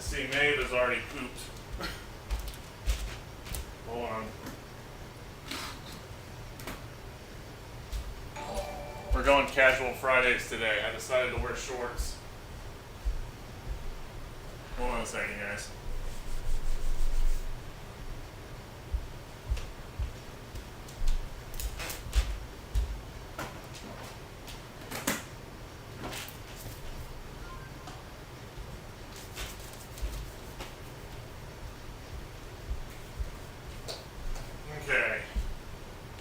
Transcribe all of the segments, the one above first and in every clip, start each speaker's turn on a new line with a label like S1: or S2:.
S1: See, Maeve has already pooped. Hold on. We're going casual Fridays today. I decided to wear shorts. Hold on a second, guys. Okay.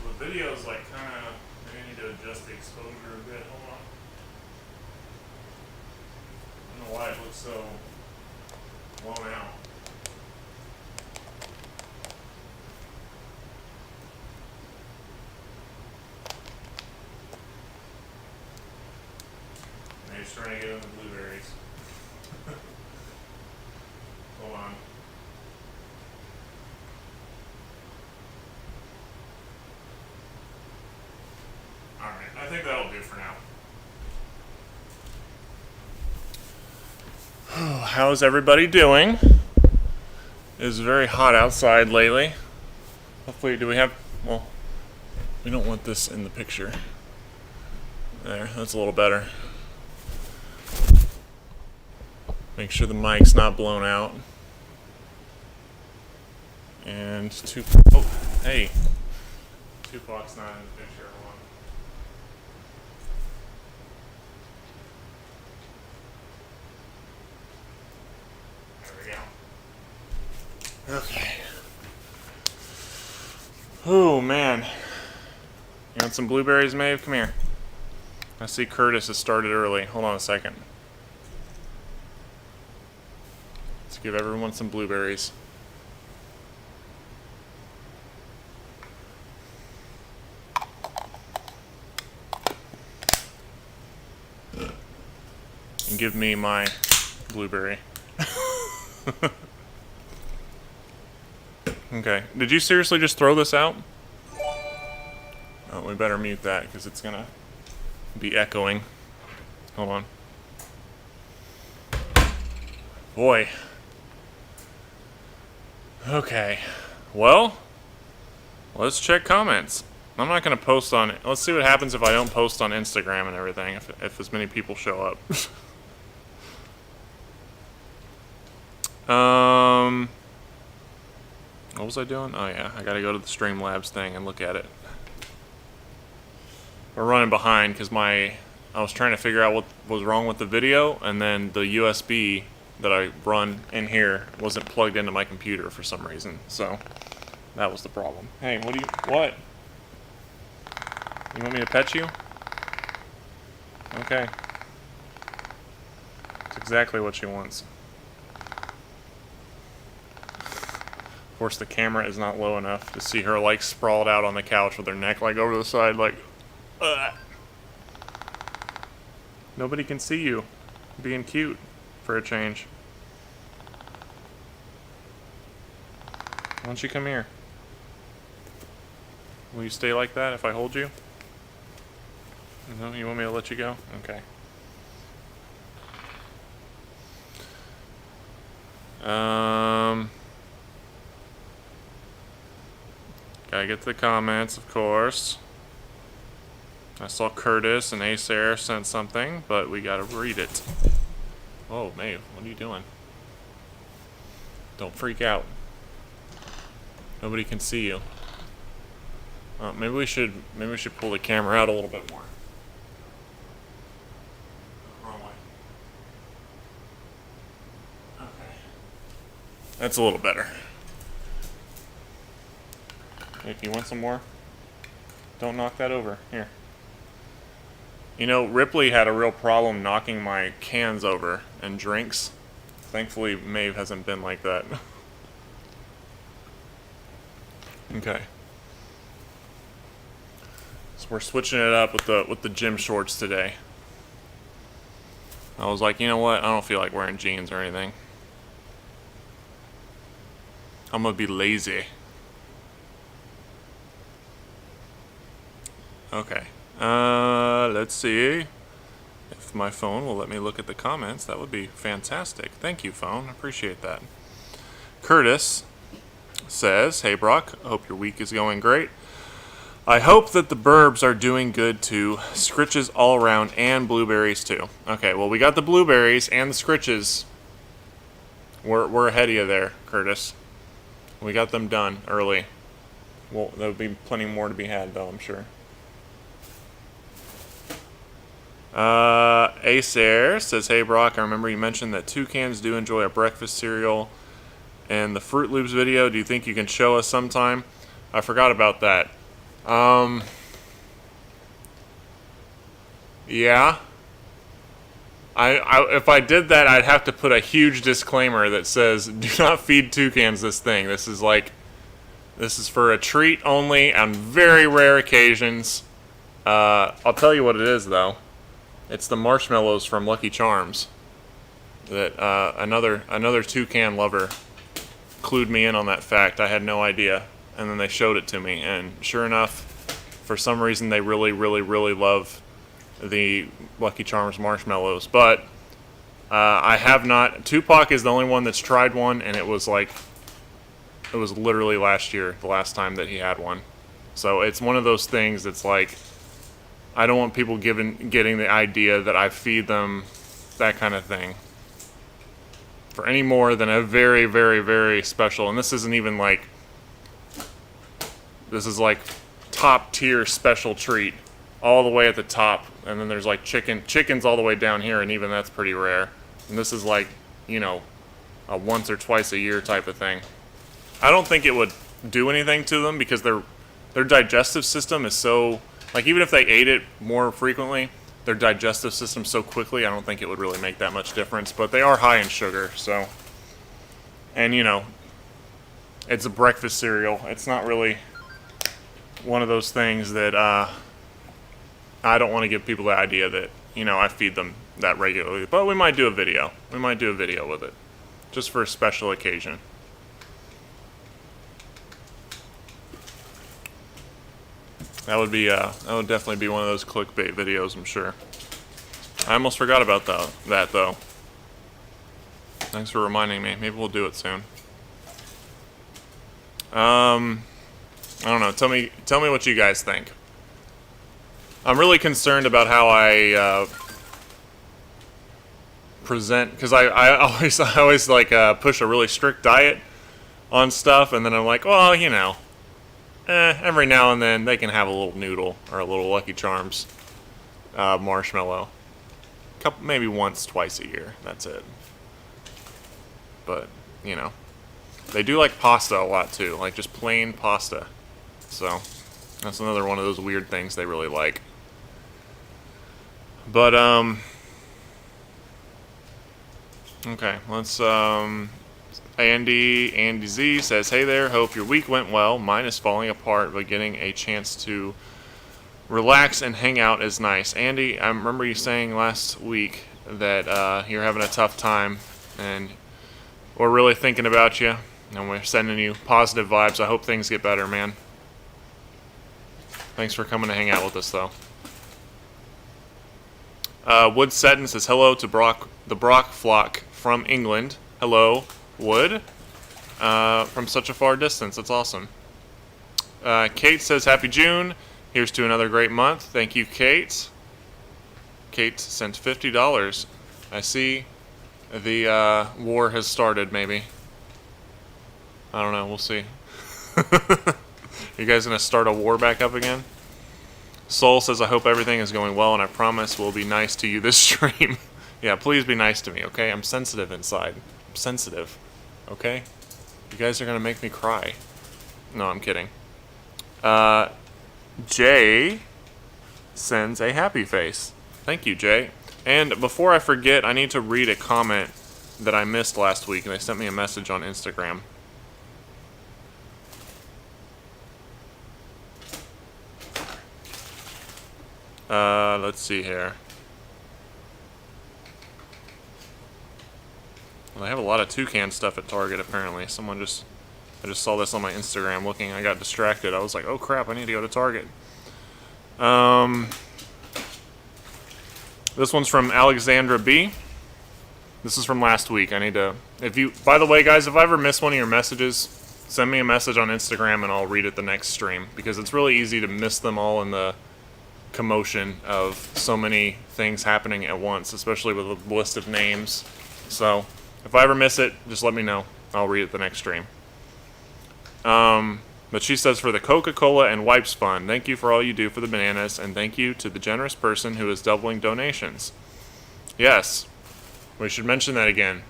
S1: The video's like kind of, maybe I need to adjust the exposure a bit. Hold on. I don't know why it looks so blown out. Maybe it's trying to get in the blueberries. Hold on. Alright, I think that'll do for now. How's everybody doing? It's very hot outside lately. Hopefully, do we have, well, we don't want this in the picture. There, that's a little better. Make sure the mic's not blown out. And oh, hey. Tupac's not in the picture. Hold on. There we go. Okay. Oh, man. You want some blueberries, Maeve? Come here. I see Curtis has started early. Hold on a second. Let's give everyone some blueberries. And give me my blueberry. Okay. Did you seriously just throw this out? Oh, we better mute that because it's gonna be echoing. Hold on. Boy. Okay. Well, let's check comments. I'm not gonna post on it. Let's see what happens if I don't post on Instagram and everything, if as many people show up. What was I doing? Oh yeah, I gotta go to the Streamlabs thing and look at it. We're running behind because I was trying to figure out what was wrong with the video, and then the USB that I run in here wasn't plugged into my computer for some reason. So that was the problem. Hey, what? You want me to pet you? Okay. That's exactly what she wants. Of course, the camera is not low enough to see her like sprawled out on the couch with her neck like over to the side, like, ugh. Nobody can see you being cute for a change. Why don't you come here? Will you stay like that if I hold you? No, you want me to let you go? Okay. Gotta get to the comments, of course. I saw Curtis and Acer sent something, but we gotta read it. Oh, Maeve, what are you doing? Don't freak out. Nobody can see you. Maybe we should pull the camera out a little bit more. Wrong way. Okay. That's a little better. If you want some more, don't knock that over. Here. You know, Ripley had a real problem knocking my cans over and drinks. Thankfully, Maeve hasn't been like that. Okay. So we're switching it up with the gym shorts today. I was like, you know what? I don't feel like wearing jeans or anything. I'm gonna be lazy. Okay. Let's see if if my phone will let me look at the comments, that would be fantastic. Thank you, phone. I appreciate that. Curtis says, "Hey Brock, I hope your week is going great. I hope that the burbs are doing good too. Scritches all around and blueberries too." Okay, well, we got the blueberries and the scritches. We're ahead of you there, Curtis. We got them done early. Well, there'll be plenty more to be had, though, I'm sure. Acer says, "Hey Brock, I remember you mentioned that toucans do enjoy a breakfast cereal and the Fruit Loops video. Do you think you can show us sometime?" I forgot about that. Yeah. If I did that, I'd have to put a huge disclaimer that says, "Do not feed toucans this thing. This is for a treat only on very rare occasions." I'll tell you what it is, though. It's the marshmallows from Lucky Charms that another toucan lover clued me in on that fact. I had no idea, and then they showed it to me, and sure enough, for some reason they really, really, really love the Lucky Charms marshmallows. But I have not. Tupac is the only one that's tried one, and it was literally last year, the last time that he had one. So it's one of those things that's like, I don't want people getting the idea that I feed them that kind of thing for any more than a very, very, very special. And this isn't even like, this is like top tier special treat all the way at the top. And then there's like chickens all the way down here, and even that's pretty rare. And this is like, a once or twice a year type of thing. I don't think it would do anything to them because their digestive system is so, like, even if they ate it more frequently, their digestive system so quickly, I don't think it would really make that much difference. But they are high in sugar, so. And, it's a breakfast cereal. It's not really one of those things that I don't want to give people the idea that, I feed them that regularly. But we might do a video. We might do a video with it, just for a special occasion. That would definitely be one of those clickbait videos, I'm sure. I almost forgot about that though. Thanks for reminding me. Maybe we'll do it soon. I don't know. Tell me what you guys think. I'm really concerned about how I present, because I always like push a really strict diet on stuff, and then I'm like, well, every now and then they can have a little noodle or a little Lucky Charms marshmallow. Maybe once, twice a year. That's it. But, they do like pasta a lot too, like just plain pasta. So, that's another one of those weird things they really like. But, okay, let's, Andy Z says, "Hey there, hope your week went well. Mine is falling apart, but getting a chance to relax and hang out is nice." Andy, I remember you saying last week that you're having a tough time, and we're really thinking about you, and we're sending you positive vibes. I hope things get better, man. Thanks for coming to hang out with us, though. Wood Seton says, "Hello to the Brock flock from England." Hello, Wood, from such a far distance. That's awesome. Kate says, "Happy June. Here's to another great month." Thank you, Kate. Kate sent $50. I see the war has started, maybe. I don't know. We'll see. You guys going to start a war back up again? Soul says, "I hope everything is going well, and I promise we'll be nice to you this stream." Yeah, please be nice to me, okay? I'm sensitive inside. I'm sensitive, okay? You guys are going to make me cry. No, I'm kidding. Jay sends a happy face. Thank you, Jay. And before I forget, I need to read a comment that I missed last week, and they sent me a message on Instagram. Let's see here. Well, they have a lot of toucan stuff at Target, apparently. I just saw this on my Instagram looking. I got distracted. I was like, oh crap, I need to go to Target. This one's from Alexandra B. This is from last week. I need to, by the way, guys, if I ever miss one of your messages, send me a message on Instagram and I'll read it the next stream, because it's really easy to miss them all in the commotion of so many things happening at once, especially with a list of names. So if I ever miss it, just let me know. I'll read it the next stream. But she says, for the Coca-Cola and Wipes Fund, thank you for all you do for the bananas, and thank you to the generous person who is doubling donations. Yes, we should mention that again.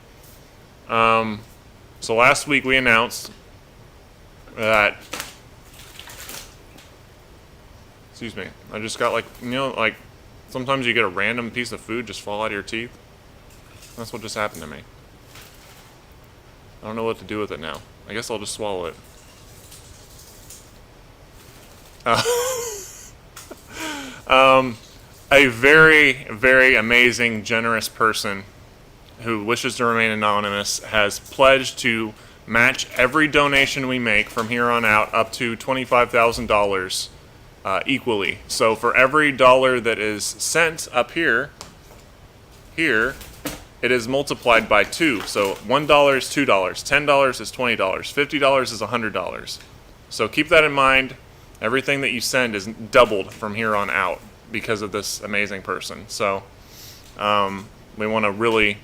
S1: So last week we announced that, excuse me, I just got like sometimes you get a random piece of food just fall out of your teeth. That's what just happened to me. I don't know what to do with it now. I guess I'll just swallow it. A very, very amazing, generous person who wishes to remain anonymous has pledged to match every donation we make from here on out up to $25,000 equally. So for every dollar that is sent up here, it is multiplied by 2. So $1 is $2, $10 is $20, $50 is $100. So keep that in mind. Everything that you send is doubled from here on out because of this amazing person. So we want to really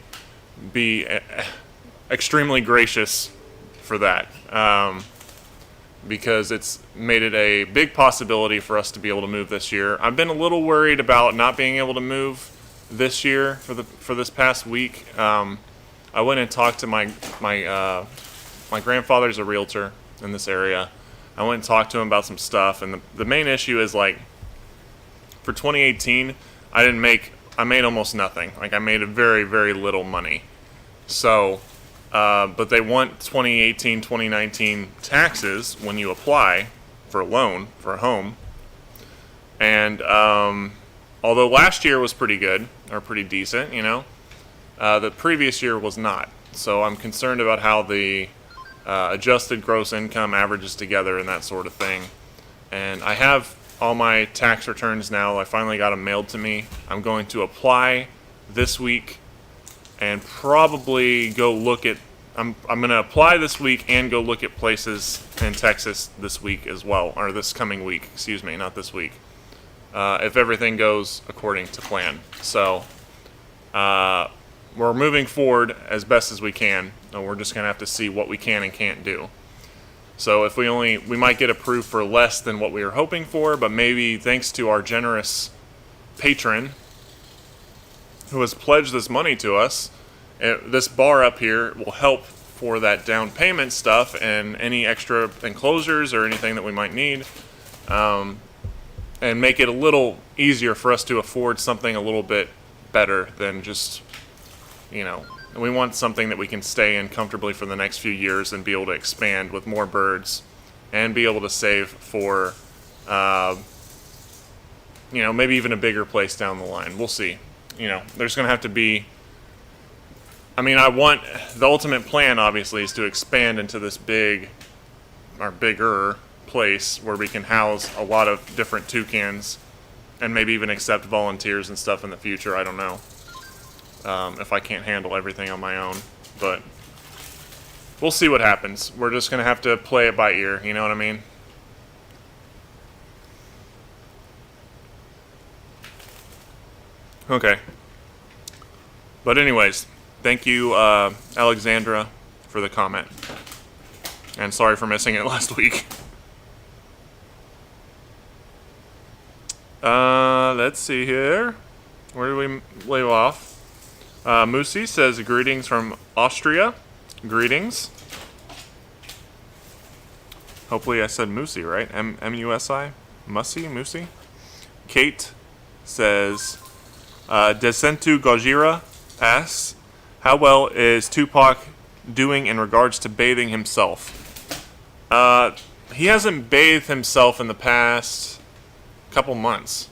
S1: be extremely gracious for that, because it's made it a big possibility for us to be able to move this year. I've been a little worried about not being able to move this year for this past week. I went and talked to my grandfather's a realtor in this area. I went and talked to him about some stuff, and the main issue is, like, for 2018, I made almost nothing. Like, I made a very, very little money. So, but they want 2018, 2019 taxes when you apply for a loan for a home. And although last year was pretty good, or pretty decent, the previous year was not. So I'm concerned about how the adjusted gross income averages together and that sort of thing. And I have all my tax returns now. I finally got them mailed to me. I'm going to apply this week and probably go look at, I'm going to apply this week and go look at places in Texas this week as well, or this coming week, excuse me, not this week, if everything goes according to plan. So we're moving forward as best as we can, and we're just going to have to see what we can and can't do. So if we might get approved for less than what we were hoping for, but maybe thanks to our generous patron who has pledged this money to us, this bar up here will help for that down payment stuff and any extra enclosures or anything that we might need, and make it a little easier for us to afford something a little bit better than just, we want something that we can stay in comfortably for the next few years and be able to expand with more birds and be able to save for, maybe even a bigger place down the line. We'll see. There's going to have to be, the ultimate plan obviously is to expand into this bigger place where we can house a lot of different toucans and maybe even accept volunteers and stuff in the future. I don't know. If I can't handle everything on my own, but we'll see what happens. We're just going to have to play it by ear, you know what I mean? Okay. But anyways, thank you, Alexandra, for the comment. And sorry for missing it last week. Let's see here. Where do we leave off? Musi says, greetings from Austria. Greetings. Hopefully I said Musi, right? M-U-S-I? Musi? Kate says, Desentu Gojira asks, how well is Tupac doing in regards to bathing himself? He hasn't bathed himself in the past couple months.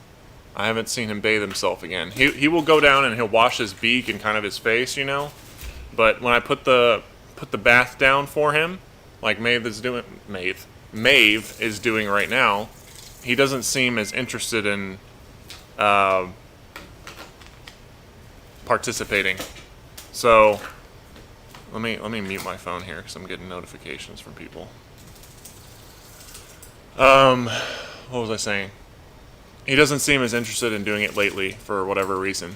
S1: I haven't seen him bathe himself again. He will go down and he'll wash his beak and kind of his face, But when I put the bath down for him, like Maeve is doing right now, he doesn't seem as interested in participating. So let me mute my phone here because I'm getting notifications from people. What was I saying? He doesn't seem as interested in doing it lately for whatever reason.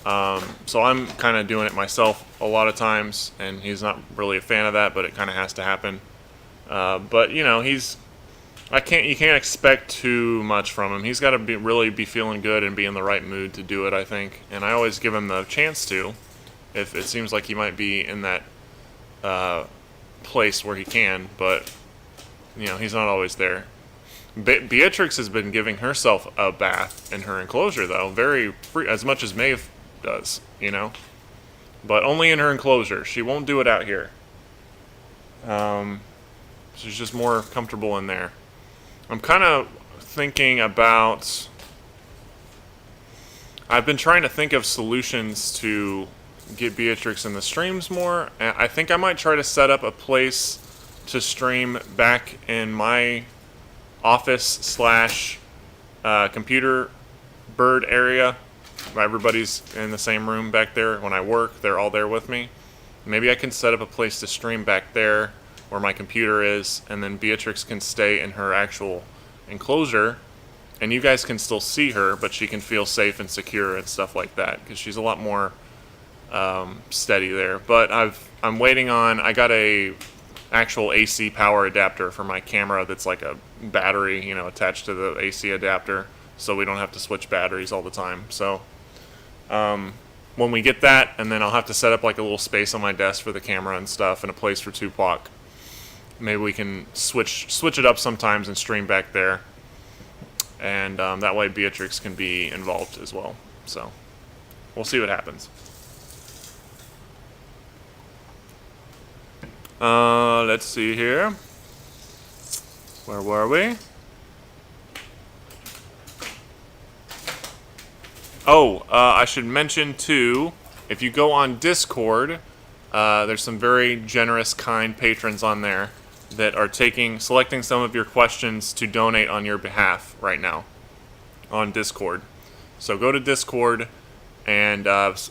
S1: So I'm kind of doing it myself a lot of times, and he's not really a fan of that, but it kind of has to happen. But you know, you can't expect too much from him. He's got to really be feeling good and be in the right mood to do it, I think. And I always give him the chance to, if it seems like he might be in that place where he can. But you know, he's not always there. Beatrix has been giving herself a bath in her enclosure, though, very free, as much as Maeve does, you know, but only in her enclosure. She won't do it out here. She's just more comfortable in there. I'm kind of thinking about... I've been trying to think of solutions to get Beatrix in the streams more. And I think I might try to set up a place to stream back in my office / computer bird area. Everybody's in the same room back there. When I work, they're all there with me. Maybe I can set up a place to stream back there where my computer is, and then Beatrix can stay in her actual enclosure, and you guys can still see her, but she can feel safe and secure and stuff like that, because she's a lot more steady there. But I'm waiting on... I got a actual AC power adapter for my camera that's like a battery, you know, attached to the AC adapter, so we don't have to switch batteries all the time. So when we get that, and then I'll have to set up like a little space on my desk for the camera and stuff, and a place for Tupac. Maybe we can switch it up sometimes and stream back there, and that way Beatrix can be involved as well. So we'll see what happens. Let's see here. Where were we? Oh, I should mention too, if you go on Discord, there's some very generous, kind patrons on there that are selecting some of your questions to donate on your behalf right now on Discord. So go to Discord and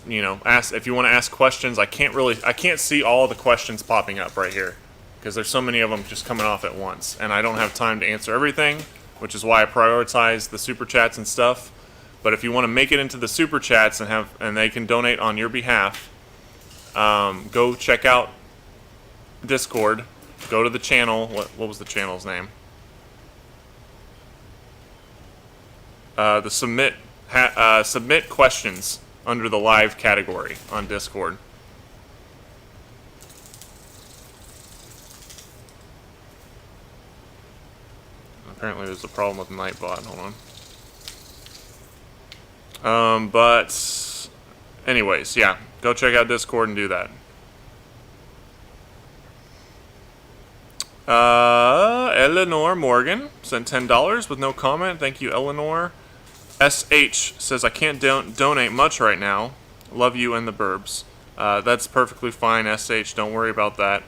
S1: you know, ask if you want to ask questions. I can't see all the questions popping up right here because there's so many of them just coming off at once, and I don't have time to answer everything, which is why I prioritize the super chats and stuff. But if you want to make it into the super chats and they can donate on your behalf, go check out Discord. Go to the channel. What was the channel's name? The submit questions under the live category on Discord. Apparently there's a problem with Nightbot. Hold on. But anyways, yeah, go check out Discord and do that. Eleanor Morgan sent $10 with no comment. Thank you, Eleanor. SH says, I can't donate much right now. Love you and the burbs. That's perfectly fine, SH. Don't worry about that.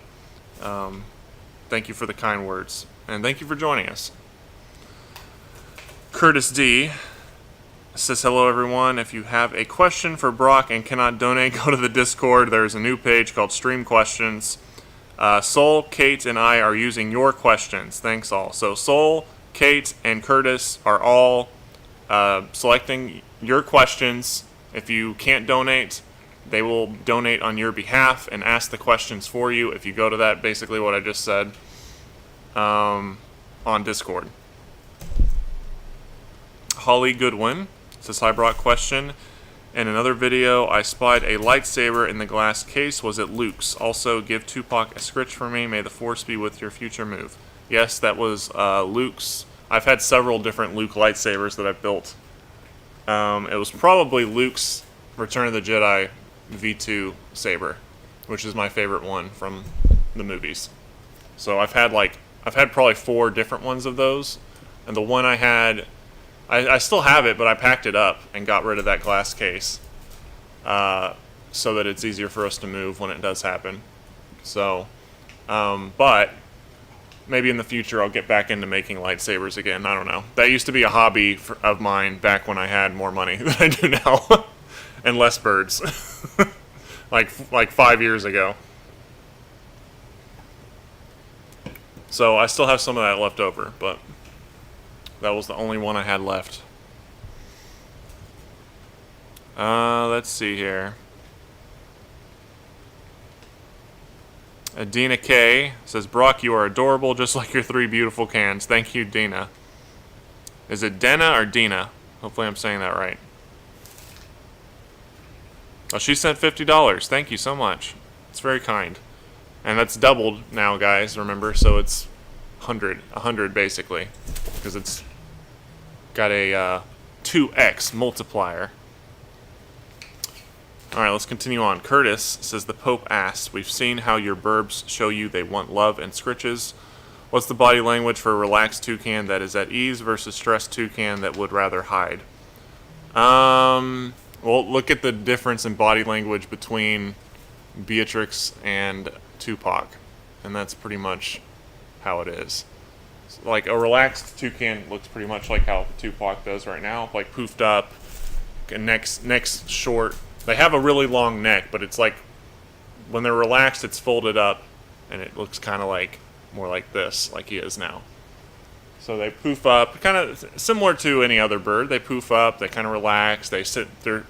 S1: Thank you for the kind words. And thank you for joining us. Curtis D says, hello everyone. If you have a question for Brock and cannot donate, go to the Discord. There's a new page called Stream Questions. Soul, Kate, and I are using your questions. Thanks all. So Soul, Kate, and Curtis are all selecting your questions. If you can't donate, they will donate on your behalf and ask the questions for you if you go to that, basically what I just said, on Discord. Holly Goodwin says, hi Brock, question. In another video, I spied a lightsaber in the glass case. Was it Luke's? Also, give Tupac a scritch for me. May the Force be with your future move. Yes, that was Luke's. I've had several different Luke lightsabers that I've built. It was probably Luke's Return of the Jedi V2 saber, which is my favorite one from the movies. So I've had probably 4 different ones of those, and the one I had, I still have it, but I packed it up and got rid of that glass case, so that it's easier for us to move when it does happen. So, but maybe in the future I'll get back into making lightsabers again. I don't know. That used to be a hobby of mine back when I had more money than I do now. and less birds. like 5 years ago. So I still have some of that left over, but that was the only one I had left. Let's see here. Dina K says, Brock, you are adorable, just like your 3 beautiful cans. Thank you, Dina. Is it Dena or Dina? Hopefully I'm saying that right. Oh, she sent $50. Thank you so much. It's very kind. And that's doubled now, guys, remember? So it's 100 basically. Because it's got a 2x multiplier. Alright, let's continue on. Curtis says, the Pope asks, we've seen how your burbs show you they want love and scritches. What's the body language for a relaxed toucan that is at ease versus stressed toucan that would rather hide? Well, look at the difference in body language between Beatrix and Tupac. And that's pretty much how it is. Like, a relaxed toucan looks pretty much like how Tupac does right now. Like, poofed up, neck's short. They have a really long neck, but it's like, when they're relaxed, it's folded up, and it looks kind of like, more like this, like he is now. So they poof up, kind of similar to any other bird. They poof up, they kind of relax, they sit their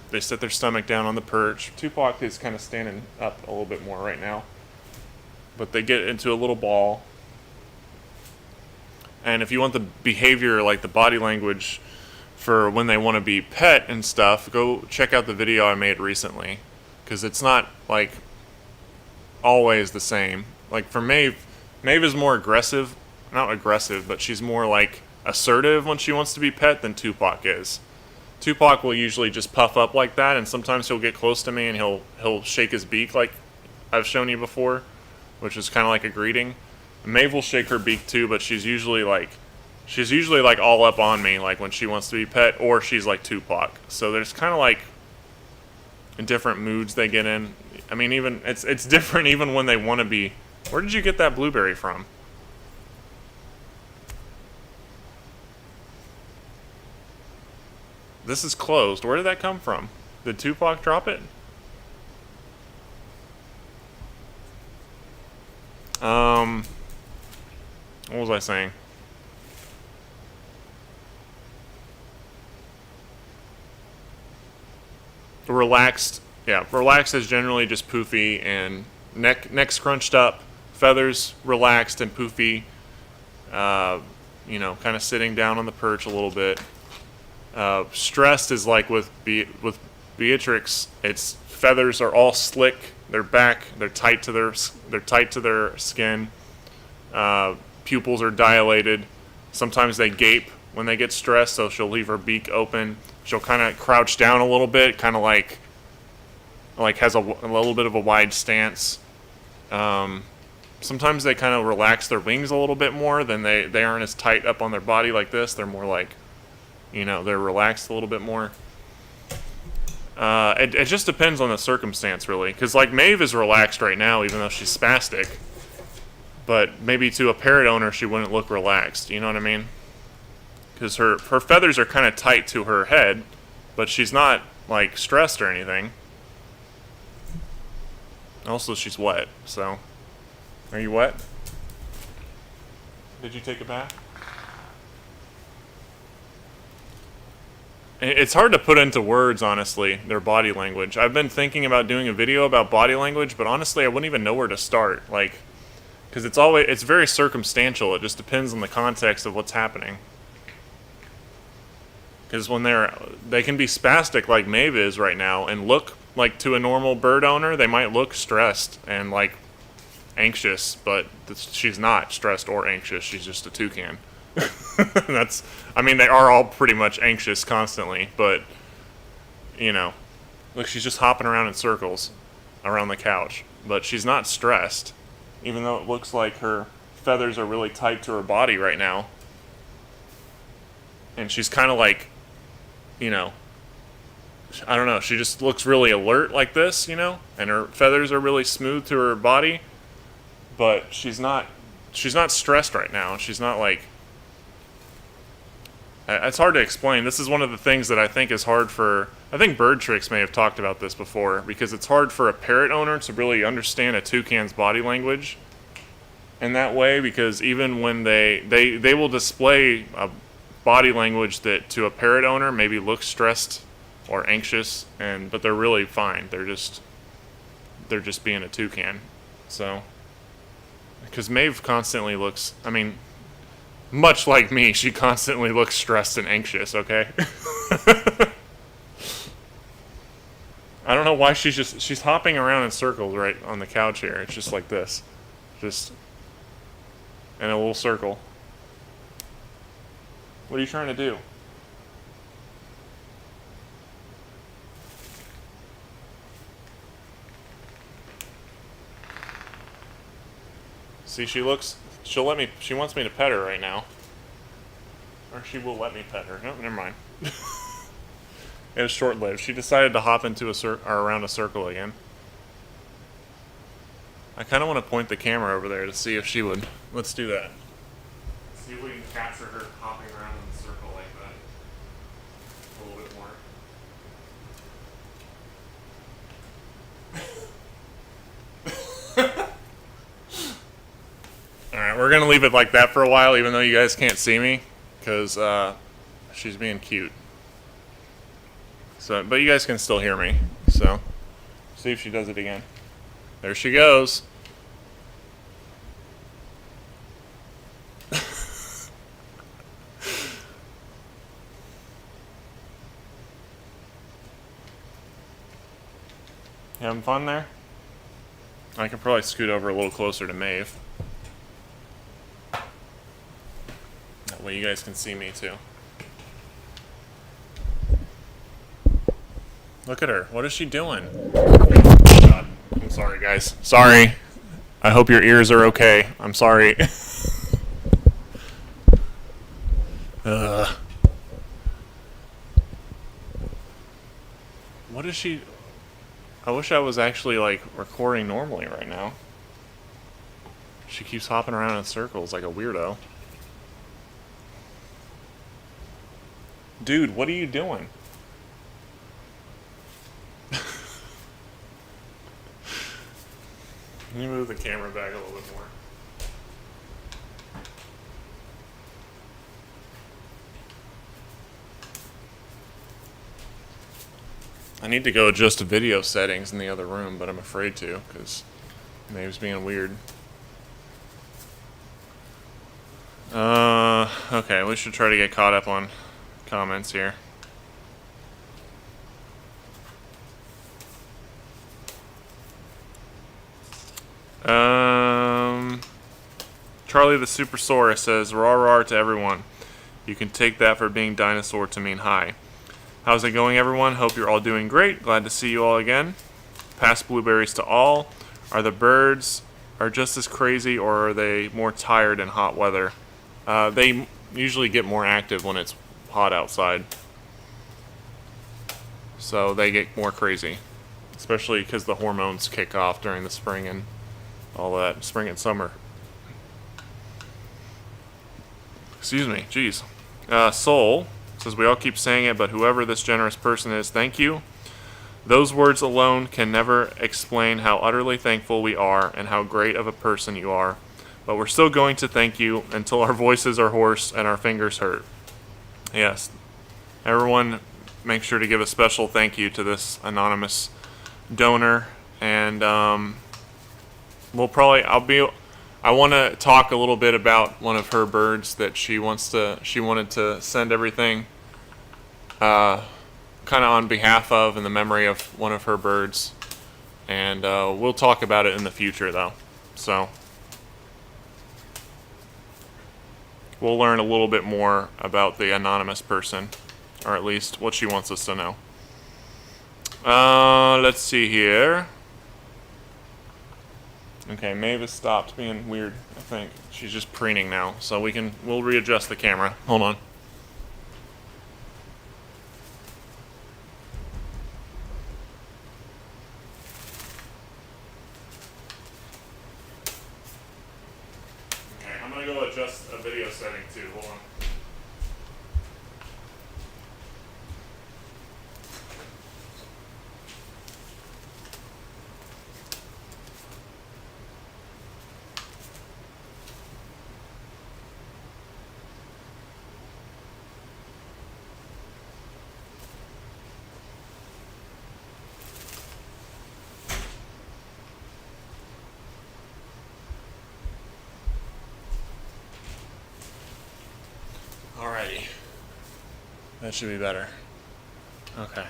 S1: stomach down on the perch. Tupac is kind of standing up a little bit more right now. But they get into a little ball. And if you want the behavior, like the body language for when they want to be pet and stuff, go check out the video I made recently. Because it's not, like, always the same. Like, for Maeve is more aggressive. Not aggressive, but she's more, like, assertive when she wants to be pet than Tupac is. Tupac will usually just puff up like that, and sometimes he'll get close to me and he'll shake his beak like I've shown you before, which is kind of like a greeting. Maeve will shake her beak too, but she's usually like all up on me, like when she wants to be pet, or she's like Tupac. So there's kind of like different moods they get in. I mean, even it's different even when they want to be. Where did you get that blueberry from? This is closed. Where did that come from? Did Tupac drop it? What was I saying? Relaxed. Yeah, relaxed is generally just poofy and neck scrunched up, feathers relaxed and poofy. Kind of sitting down on the perch a little bit. Stressed is like with Beatrix. Its feathers are all slick. They're back. They're tight to their skin. Pupils are dilated. Sometimes they gape when they get stressed, so she'll leave her beak open. She'll kind of crouch down a little bit, kind of like has a little bit of a wide stance. Sometimes they kind of relax their wings a little bit more. Than they aren't as tight up on their body like this. They're more like, they're relaxed a little bit more. It just depends on the circumstance, really. Because, like, Maeve is relaxed right now, even though she's spastic. But maybe to a parrot owner, she wouldn't look relaxed. You know what I mean? Because her feathers are kind of tight to her head, but she's not, like, stressed or anything. Also, she's wet, so... Are you wet? Did you take a bath? It's hard to put into words, honestly, their body language. I've been thinking about doing a video about body language, but honestly, I wouldn't even know where to start. Like, because it's very circumstantial. It just depends on the context of what's happening. Because when they can be spastic like Maeve is right now, and look like to a normal bird owner, they might look stressed and like anxious, but she's not stressed or anxious. She's just a toucan. They are all pretty much anxious constantly, but, look, she's just hopping around in circles around the couch, but she's not stressed, even though it looks like her feathers are really tight to her body right now, and she's kind of like, I don't know, she just looks really alert like this, and her feathers are really smooth to her body, but she's not stressed right now. She's not like... It's hard to explain. This is one of the things that I think is hard for I think Bird Tricks may have talked about this before, because it's hard for a parrot owner to really understand a toucan's body language in that way, because even when they will display a body language that to a parrot owner maybe looks stressed or anxious, but they're really fine. They're just being a toucan. So, because Maeve constantly looks, I mean, much like me, she constantly looks stressed and anxious, okay? I don't know why she's hopping around in circles right on the couch here. It's just like this. Just in a little circle. What are you trying to do? See, she wants me to pet her right now. Or she will let me pet her. No, never mind. It was short-lived. She decided to hop into around a circle again. I kind of want to point the camera over there to see if she would. Let's do that. See if we can capture her hopping around in the circle like that. A little bit more. Alright, we're going to leave it like that for a while, even though you guys can't see me, because she's being cute. So, but you guys can still hear me, so see if she does it again. There she goes. You having fun there? I could probably scoot over a little closer to Maeve. That way you guys can see me too. Look at her. What is she doing? Oh, God. I'm sorry, guys. Sorry. I hope your ears are okay. I'm sorry. What is she... I wish I was actually, like, recording normally right now. She keeps hopping around in circles like a weirdo. Dude, what are you doing? Can you move the camera back a little bit more? I need to go adjust the video settings in the other room, but I'm afraid to, because Maeve's being weird. Okay, we should try to get caught up on comments here. Charlie the Supersaurus says, "Rawr rawr to everyone. You can take that for being dinosaur to mean hi. How's it going, everyone? Hope you're all doing great. Glad to see you all again. Pass blueberries to all. Are the birds just as crazy, or are they more tired in hot weather? They usually get more active when it's hot outside. So they get more crazy. Especially because the hormones kick off during the spring and all that. Spring and summer. Excuse me. Jeez. Soul says, we all keep saying it, but whoever this generous person is, thank you. Those words alone can never explain how utterly thankful we are and how great of a person you are. But we're still going to thank you until our voices are hoarse and our fingers hurt." Yes. Everyone, make sure to give a special thank you to this anonymous donor. And I want to talk a little bit about one of her birds that she wanted to send everything kind of on behalf of, in the memory of one of her birds. And we'll talk about it in the future, though. So we'll learn a little bit more about the anonymous person, or at least what she wants us to know. Let's see here. Okay, Maeve has stopped being weird, I think. She's just preening now, so we'll readjust the camera. Hold on. Okay, I'm gonna go adjust a video setting too. Hold on. That should be better. Okay.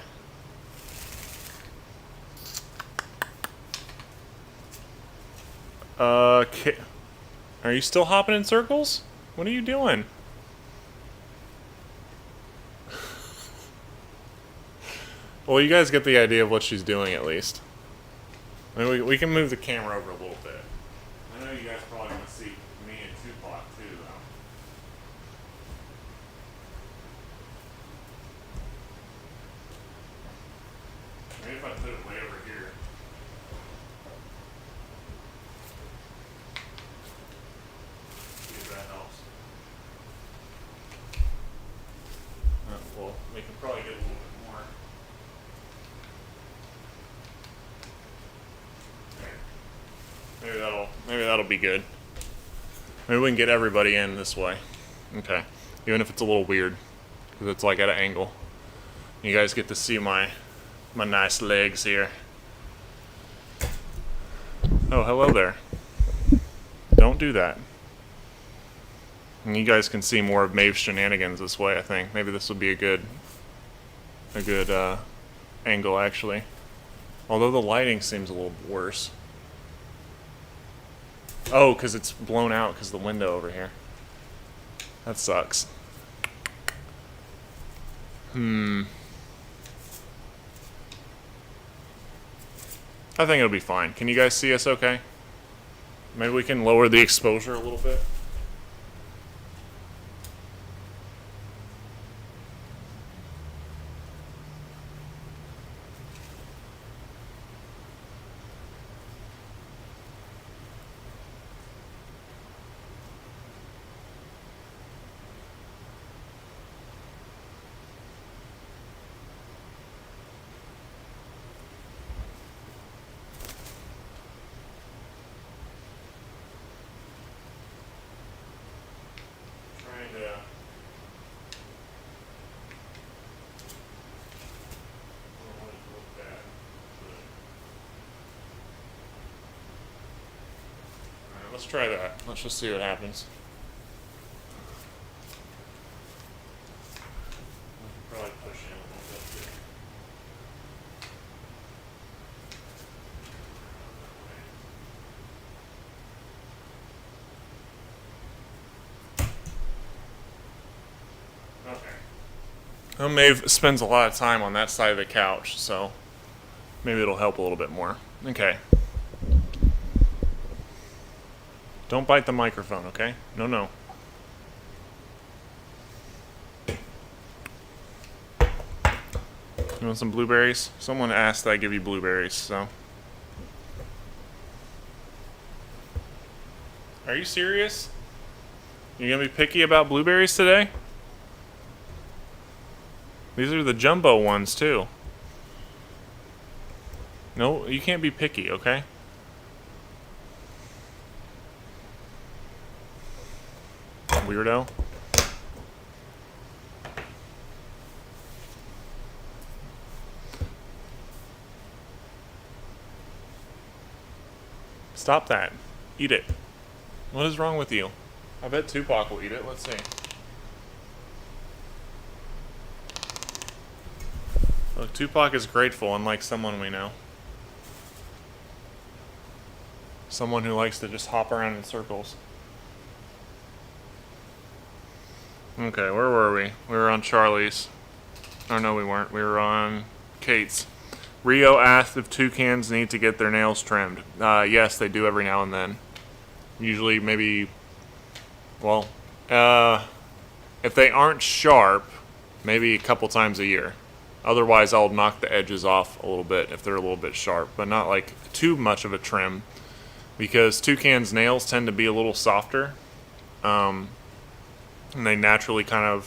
S1: Are you still hopping in circles? What are you doing? Well, you guys get the idea of what she's doing at least. I mean, we can move the camera over a little bit. I know you guys probably want to see me and Tupac too, though. Maybe if I put it way over here. See if that helps. Well, we can probably get a little bit more. Maybe that'll be good. Maybe we can get everybody in this way. Okay. Even if it's a little weird, because it's like at an angle. You guys get to see my nice legs here. Oh, hello there. Don't do that. And you guys can see more of Maeve's shenanigans this way, I think. Maybe this will be a good angle, actually. Although the lighting seems a little worse. Oh, because it's blown out because of the window over here. That sucks. I think it'll be fine. Can you guys see us okay? Maybe we can lower the exposure a little bit. Let's try that. Let's just see what happens. Probably push in a little bit too. Okay. Well, Maeve spends a lot of time on that side of the couch, so maybe it'll help a little bit more. Okay. Don't bite the microphone, okay? No, no. You want some blueberries? Someone asked that I give you blueberries, so. Are you serious? You're gonna be picky about blueberries today? These are the jumbo ones, too. No, you can't be picky, okay? Weirdo. Stop that. Eat it. What is wrong with you? I bet Tupac will eat it. Let's see. Look, Tupac is grateful, unlike someone we know. Someone who likes to just hop around in circles. Okay, where were we? We were on Charlie's. Oh, no, we weren't. We were on Kate's. Rio asked if toucans need to get their nails trimmed. Yes, they do every now and then. Usually, maybe, well, if they aren't sharp, maybe a couple times a year. Otherwise, I'll knock the edges off a little bit if they're a little bit sharp, but not like too much of a trim, because toucans' nails tend to be a little softer. And they naturally kind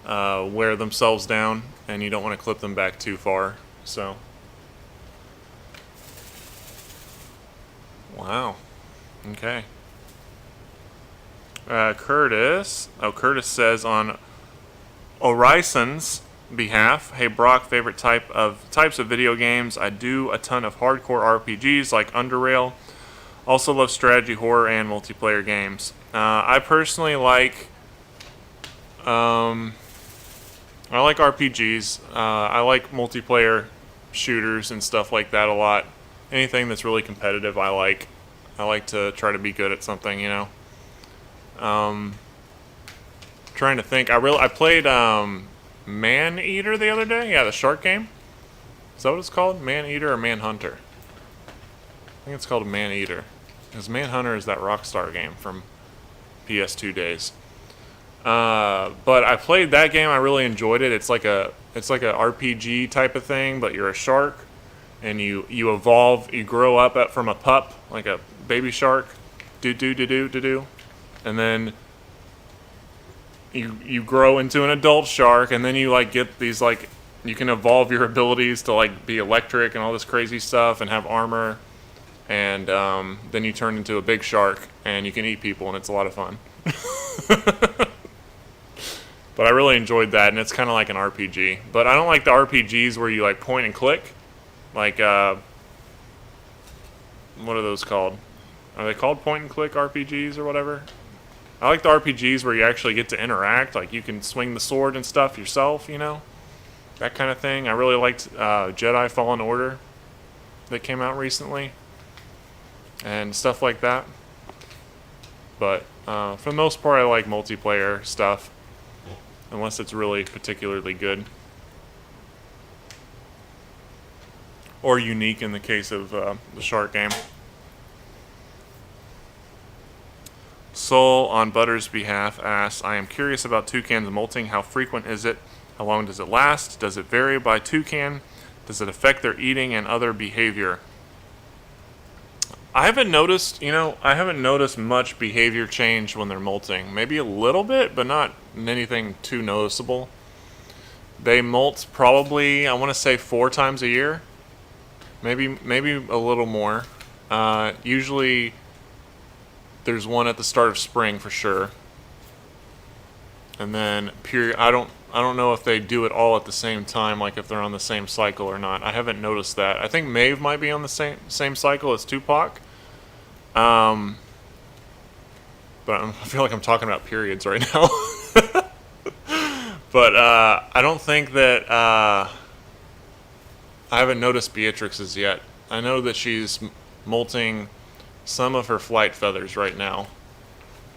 S1: of wear themselves down, and you don't want to clip them back too far. So, wow. Okay. Curtis says on Orison's behalf, hey Brock, favorite types of video games. I do a ton of hardcore RPGs like Underrail. Also love strategy, horror, and multiplayer games. I personally like I like RPGs. I like multiplayer shooters and stuff like that a lot. Anything that's really competitive, I like. I like to try to be good at something, you know. Trying to think. I played Man Eater the other day. Yeah, the shark game. Is that what it's called? Man Eater or Manhunter? I think it's called Man Eater. Because Manhunter is that Rockstar game from PS2 days. But I played that game. I really enjoyed it. It's like a RPG type of thing, but you're a shark, and you evolve. You grow up from a pup, like a baby shark, and then you grow into an adult shark, and then you like get these like you can evolve your abilities to like be electric and all this crazy stuff and have armor, and then you turn into a big shark and you can eat people, and it's a lot of fun. But I really enjoyed that, and it's kind of like an RPG. But I don't like the RPGs where you like point and click. Like, what are those called? Are they called point and click RPGs or whatever? I like the RPGs where you actually get to interact. Like, you can swing the sword and stuff yourself, you know? That kind of thing. I really liked Jedi Fallen Order that came out recently. And stuff like that. But for the most part, I like multiplayer stuff. Unless it's really particularly good. Or unique in the case of the shark game. Soul, on Butter's behalf, asks, I am curious about toucans molting. How frequent is it? How long does it last? Does it vary by toucan? Does it affect their eating and other behavior? I haven't noticed much behavior change when they're molting. Maybe a little bit, but not anything too noticeable. They molt probably, I want to say 4 times a year. Maybe a little more. Usually there's one at the start of spring for sure. And then I don't know if they do it all at the same time, like if they're on the same cycle or not. I haven't noticed that. I think Maeve might be on the same cycle as Tupac. But I feel like I'm talking about periods right now. But I don't think that I haven't noticed Beatrix's yet. I know that she's molting some of her flight feathers right now.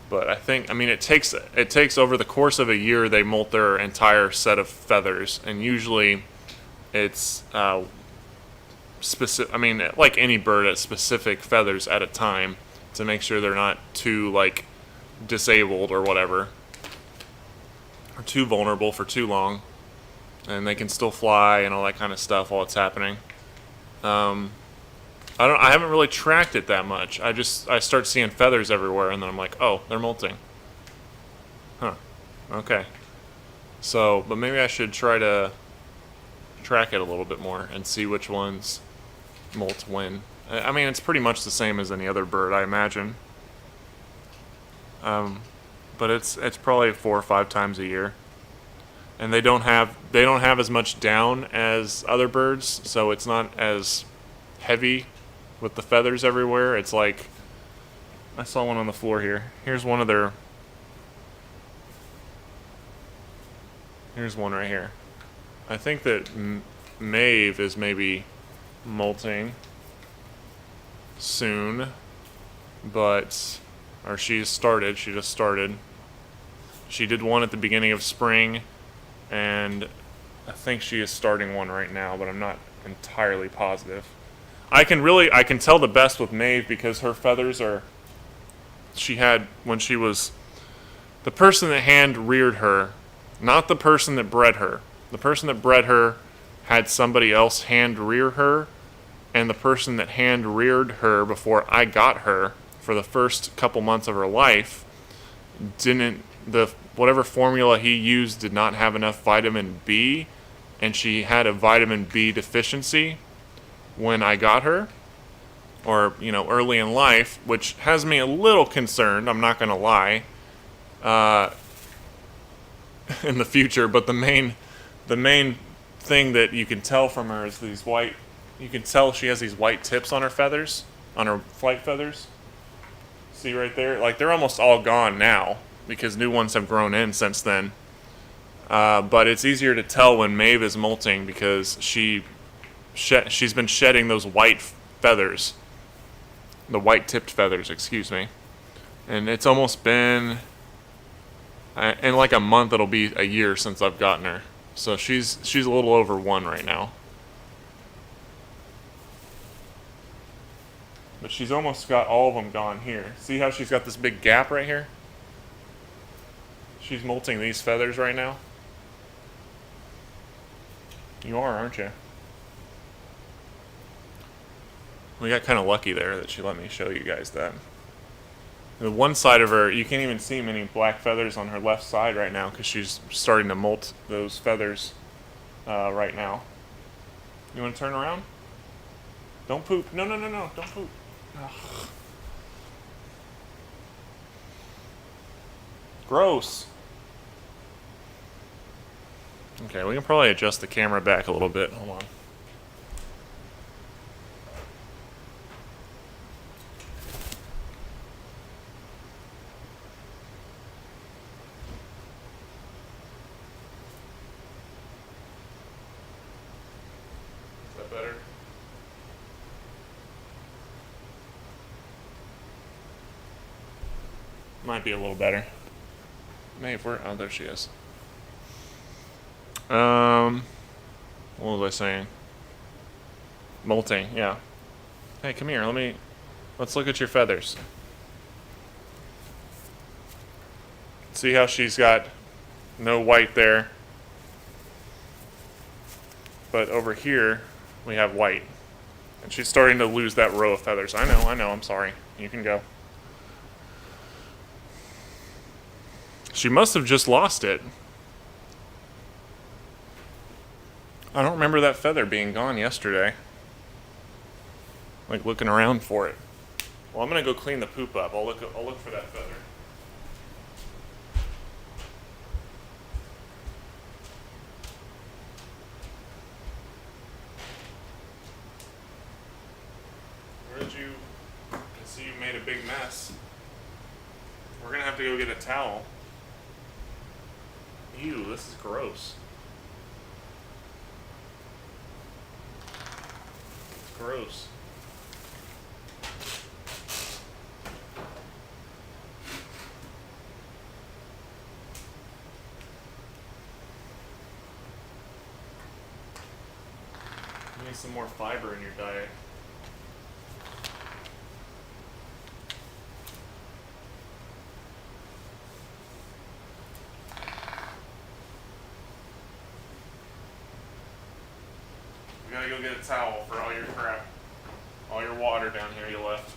S1: But it takes over the course of a year, they molt their entire set of feathers, and usually it's specific. Like any bird, at specific feathers at a time to make sure they're not too like disabled or whatever, or too vulnerable for too long, and they can still fly and all that kind of stuff while it's happening. I haven't really tracked it that much. I start seeing feathers everywhere, and then I'm like, oh, they're molting. Huh. Okay. So, but maybe I should try to track it a little bit more and see which ones molt when. It's pretty much the same as any other bird, I imagine. But it's probably 4 or 5 times a year. And they don't have as much down as other birds, so it's not as heavy with the feathers everywhere. It's like, I saw one on the floor here. Here's one right here. I think that Maeve is maybe molting soon, she just started. She did one at the beginning of spring, and I think she is starting one right now, but I'm not entirely positive. I can tell the best with Maeve because her feathers the person that hand reared her, not the person that bred her. The person that bred her had somebody else hand rear her, and the person that hand reared her before I got her for the first couple months of her life whatever formula he used did not have enough vitamin B, and she had a vitamin B deficiency when I got her, or early in life, which has me a little concerned, I'm not going to lie, in the future. But the main thing that you can tell from her is you can tell she has these white tips on her feathers, on her flight feathers. See right there? Like, they're almost all gone now because new ones have grown in since then. But it's easier to tell when Maeve is molting because she's been shedding those white feathers, the white tipped feathers, excuse me. And it's almost been, in like a month, it'll be a year since I've gotten her. So she's a little over 1 right now. But she's almost got all of them gone here. See how she's got this big gap right here? She's molting these feathers right now. You are, aren't you? We got kind of lucky there that she let me show you guys that. The one side of her, you can't even see many black feathers on her left side right now because she's starting to molt those feathers right now. You want to turn around? Don't poop. No, no, no, no. Don't poop. Ugh. Gross. Okay, we can probably adjust the camera back a little bit. Hold on. Is that better? Might be a little better. Maybe oh, there she is. What was I saying? Molting, yeah. Hey, come here. Let's look at your feathers. See how she's got no white there, but over here we have white, and she's starting to lose that row of feathers. I know. I'm sorry. You can go. She must have just lost it. I don't remember that feather being gone yesterday. Like looking around for it. Well, I'm gonna go clean the poop up. I'll look for that feather. Where did you? I see you made a big mess. We're gonna have to go get a towel. Ew, this is gross. It's gross. You need some more fiber in your diet. We gotta go get a towel for all your crap. All your water down here you left.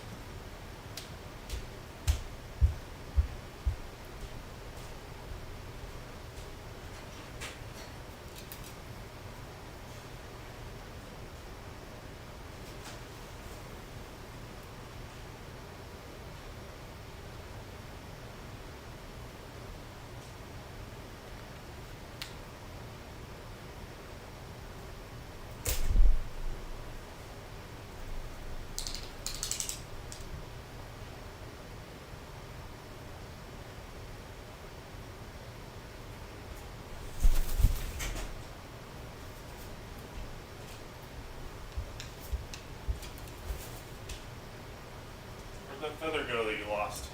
S1: Where'd that feather go that you lost?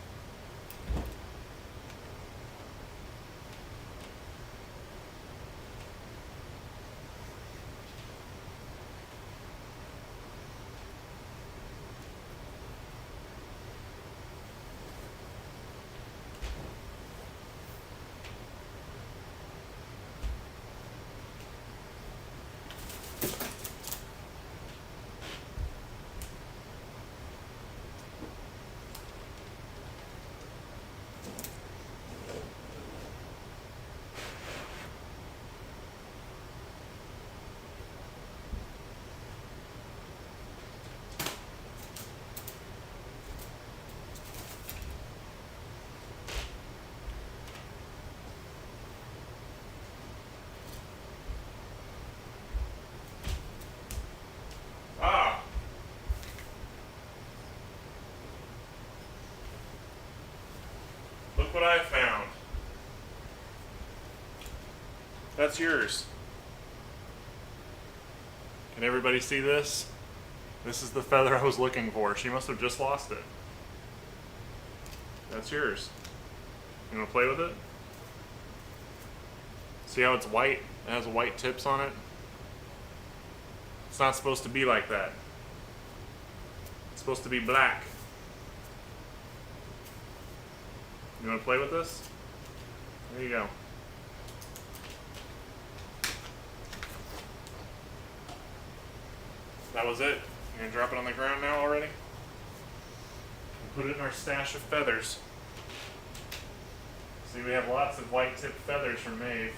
S1: Ah! Look what I found. That's yours. Can everybody see this? This is the feather I was looking for. She must have just lost it. That's yours. You want to play with it? See how it's white? It has white tips on it. It's not supposed to be like that. It's supposed to be black. You want to play with this? There you go. That was it. You gonna drop it on the ground now already? We'll put it in our stash of feathers. See, we have lots of white tipped feathers from Maeve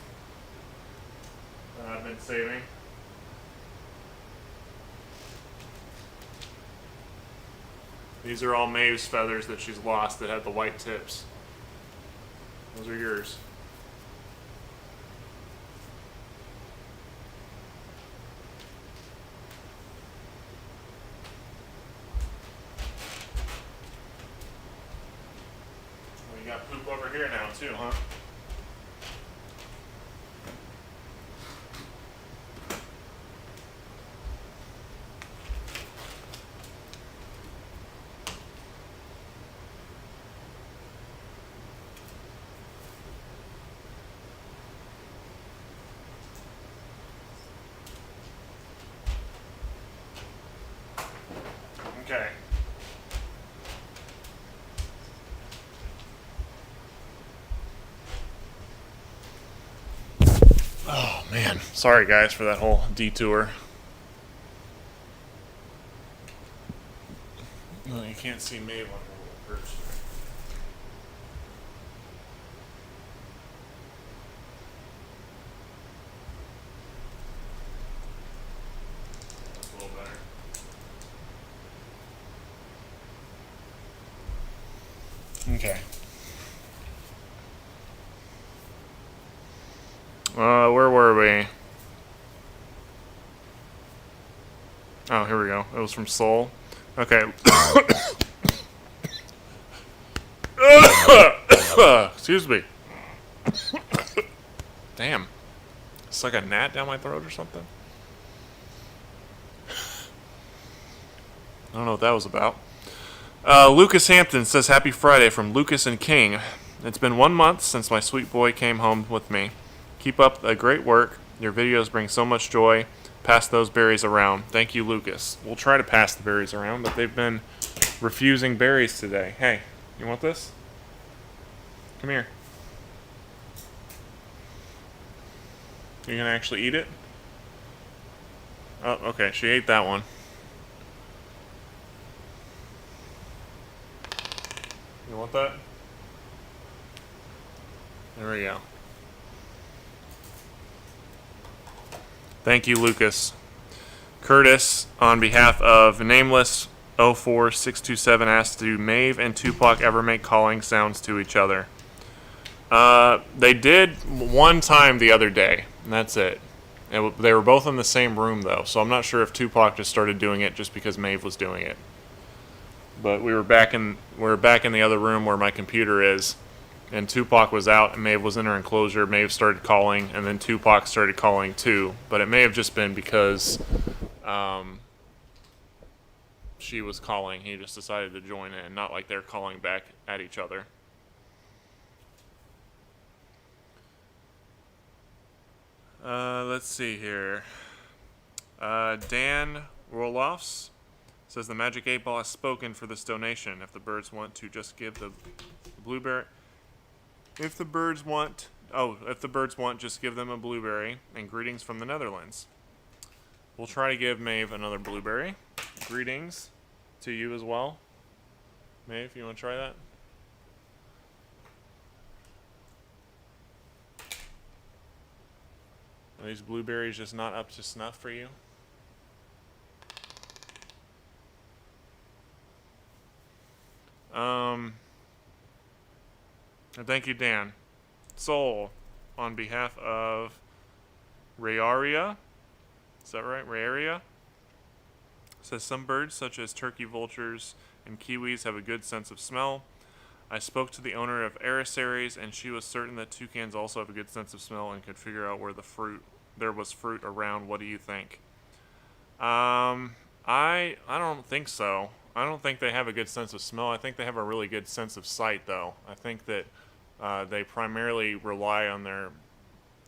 S1: that I've been saving. These are all Maeve's feathers that she's lost that had the white tips. Those are yours. Well, you got poop over here now too, huh? Okay. Oh man, sorry guys for that whole detour. No, you can't see Maeve on her little perch there. That's a little better. Okay. Where were we? Oh, here we go. It was from Soul. Okay. Excuse me. Damn. It's like a gnat down my throat or something. I don't know what that was about. Lucas Hampton says, Happy Friday from Lucas and King. It's been 1 month since my sweet boy came home with me. Keep up the great work. Your videos bring so much joy. Pass those berries around. Thank you, Lucas. We'll try to pass the berries around, but they've been refusing berries today. Hey, you want this? Come here. You gonna actually eat it? Oh, okay. She ate that one. You want that? There we go. Thank you, Lucas. Curtis, on behalf of Nameless 04627, asked, do Maeve and Tupac ever make calling sounds to each other? They did one time the other day, and that's it. They were both in the same room, though, so I'm not sure if Tupac just started doing it just because Maeve was doing it. But we were back in the other room where my computer is, and Tupac was out, and Maeve was in her enclosure. Maeve started calling, and then Tupac started calling too. But it may have just been because she was calling. He just decided to join in, not like they're calling back at each other. Let's see here. Dan Roloffs says the Magic 8 Ball has spoken for this donation. If the birds want to just give the blueberry... If the birds want, just give them a blueberry, and greetings from the Netherlands. We'll try to give Maeve another blueberry. Greetings to you as well. Maeve, you want to try that? Are these blueberries just not up to snuff for you? And thank you, Dan. Soul, on behalf of Rayaria, is that right? Rayaria? Says some birds, such as turkey vultures and kiwis, have a good sense of smell. I spoke to the owner of Ericeres, and she was certain that toucans also have a good sense of smell and could figure out where there was fruit around. What do you think? I don't think so. I don't think they have a good sense of smell. I think they have a really good sense of sight, though. I think that they primarily rely on the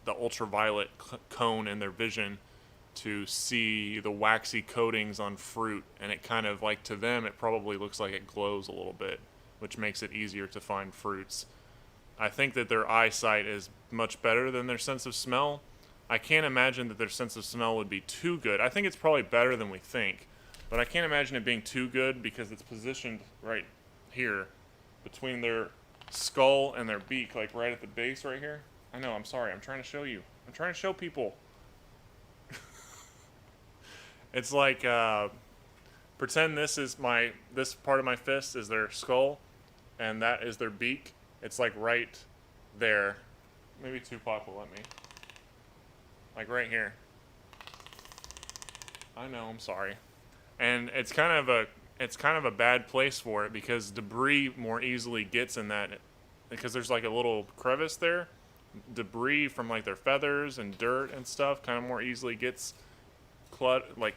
S1: ultraviolet cone in their vision to see the waxy coatings on fruit, and it kind of like, to them, it probably looks like it glows a little bit, which makes it easier to find fruits. I think that their eyesight is much better than their sense of smell. I can't imagine that their sense of smell would be too good. I think it's probably better than we think, but I can't imagine it being too good because it's positioned right here between their skull and their beak, like right at the base right here. I know, I'm sorry, I'm trying to show you. I'm trying to show people. It's like, pretend this part of my fist is their skull, and that is their beak. It's like right there. Maybe Tupac will let me. Like right here. I know, I'm sorry. And it's kind of a bad place for it because debris more easily gets in that, because there's like a little crevice there. Debris from like their feathers and dirt and stuff kind of more easily gets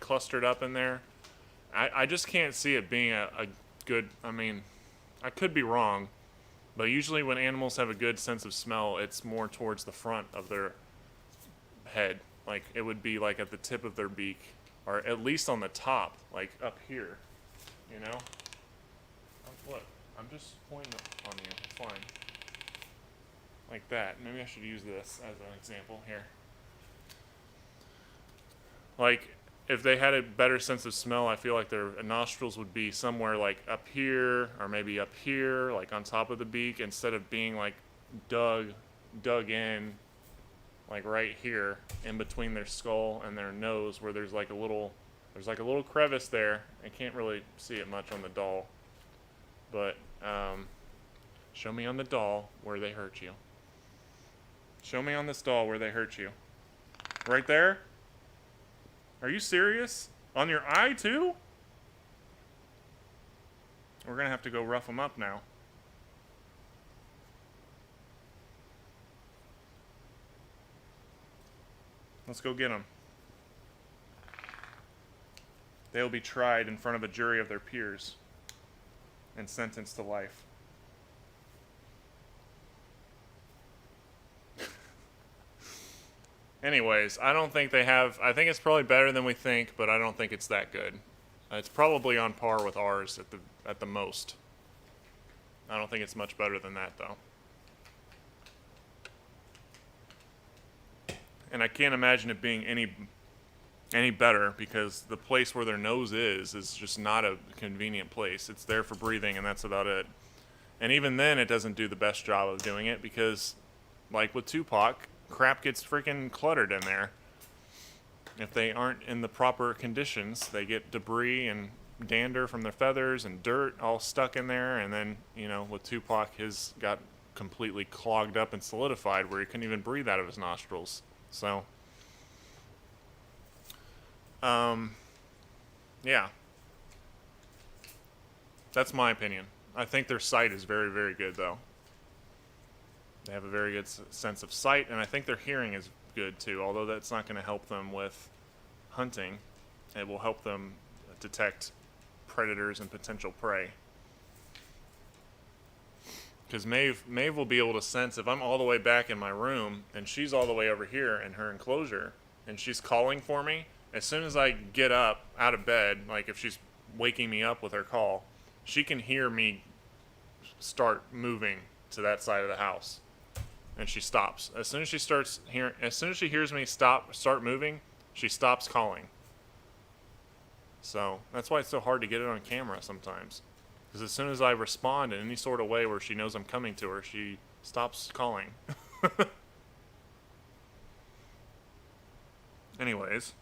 S1: clustered up in there. I just can't see it being a good, I mean, I could be wrong, but usually when animals have a good sense of smell, it's more towards the front of their head. Like it would be like at the tip of their beak, or at least on the top, like up here, you know? Look, I'm just pointing on you, it's fine. Like that. Maybe I should use this as an example here. Like, if they had a better sense of smell, I feel like their nostrils would be somewhere like up here, or maybe up here, like on top of the beak, instead of being like dug in, like right here, in between their skull and their nose, where there's like a little crevice there. I can't really see it much on the doll, but show me on the doll where they hurt you. Show me on this doll where they hurt you. Right there? Are you serious? On your eye, too? We're going to have to go rough them up now. Let's go get them. They will be tried in front of a jury of their peers and sentenced to life. Anyways, I don't think they have. I think it's probably better than we think, but I don't think it's that good. It's probably on par with ours at the most. I don't think it's much better than that, though. And I can't imagine it being any better, because the place where their nose is just not a convenient place. It's there for breathing, and that's about it. And even then, it doesn't do the best job of doing it, because, like with Tupac, crap gets freaking cluttered in there. If they aren't in the proper conditions, they get debris and dander from their feathers and dirt all stuck in there. And then, you know, with Tupac, his got completely clogged up and solidified where he couldn't even breathe out of his nostrils. So, yeah. That's my opinion. I think their sight is very, very good, though. They have a very good sense of sight, and I think their hearing is good too, although that's not going to help them with hunting. It will help them detect predators and potential prey. Because Maeve will be able to sense if I'm all the way back in my room and she's all the way over here in her enclosure and she's calling for me, as soon as I get up out of bed, like if she's waking me up with her call, she can hear me start moving to that side of the house. And she stops. As soon as she hears me start moving, she stops calling. So that's why it's so hard to get it on camera sometimes. Because as soon as I respond in any sort of way where she knows I'm coming to her, she stops calling. Anyways.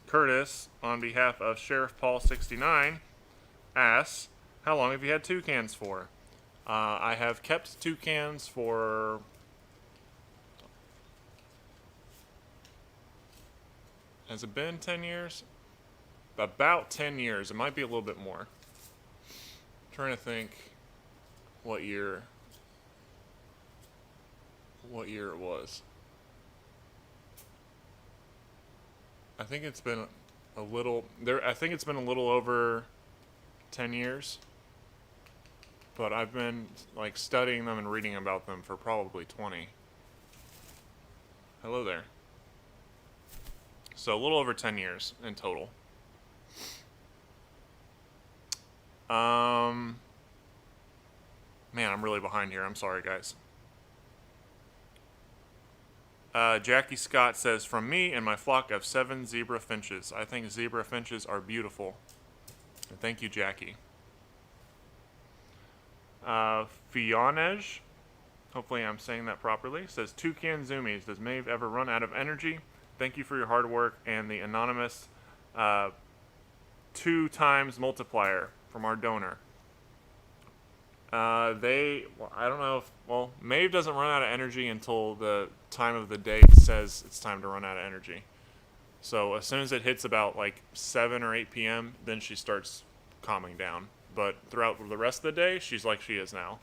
S1: Curtis, on behalf of Sheriff Paul 69, asks, how long have you had toucans for? I have kept toucans for... Has it been 10 years? about 10 years. It might be a little bit more. I'm trying to think what year it was. I think it's been a little there. I think it's been a little over 10 years. But I've been like studying them and reading about them for probably 20. Hello there. So a little over 10 years in total. Man, I'm really behind here. I'm sorry, guys. Jackie Scott says, from me and my flock of 7 zebra finches. I think zebra finches are beautiful. And thank you, Jackie. Fionej, hopefully I'm saying that properly, says, Toucan Zoomies, does Maeve ever run out of energy? Thank you for your hard work and the anonymous 2 times multiplier from our donor. I don't know if, Maeve doesn't run out of energy until the time of the day says it's time to run out of energy. So as soon as it hits about like 7 or 8 p.m., then she starts calming down. But throughout the rest of the day, she's like she is now.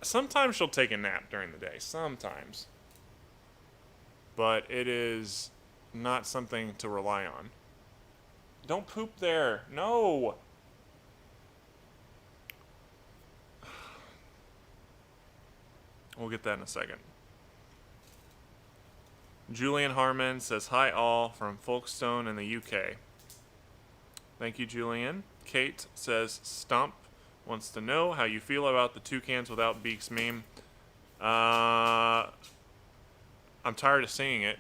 S1: Sometimes she'll take a nap during the day. Sometimes. But it is not something to rely on. Don't poop there. No! We'll get that in a second. Julian Harmon says, hi all from Folkestone in the UK. Thank you, Julian. Kate says, Stump wants to know how you feel about the toucans without beaks meme. I'm tired of seeing it.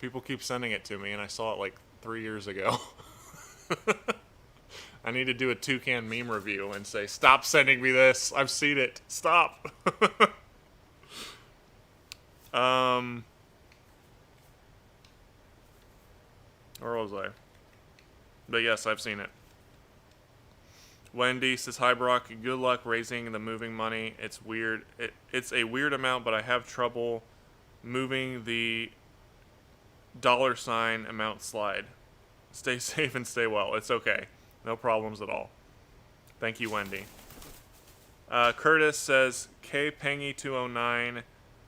S1: People keep sending it to me, and I saw it like 3 years ago. I need to do a toucan meme review and say, stop sending me this. I've seen it. Stop. Where was I? But yes, I've seen it. Wendy says, hi Brock, good luck raising the moving money. It's weird. It's a weird amount, but I have trouble moving the $ amount slide. Stay safe and stay well. It's okay. No problems at all. Thank you, Wendy. Curtis says, KPengy209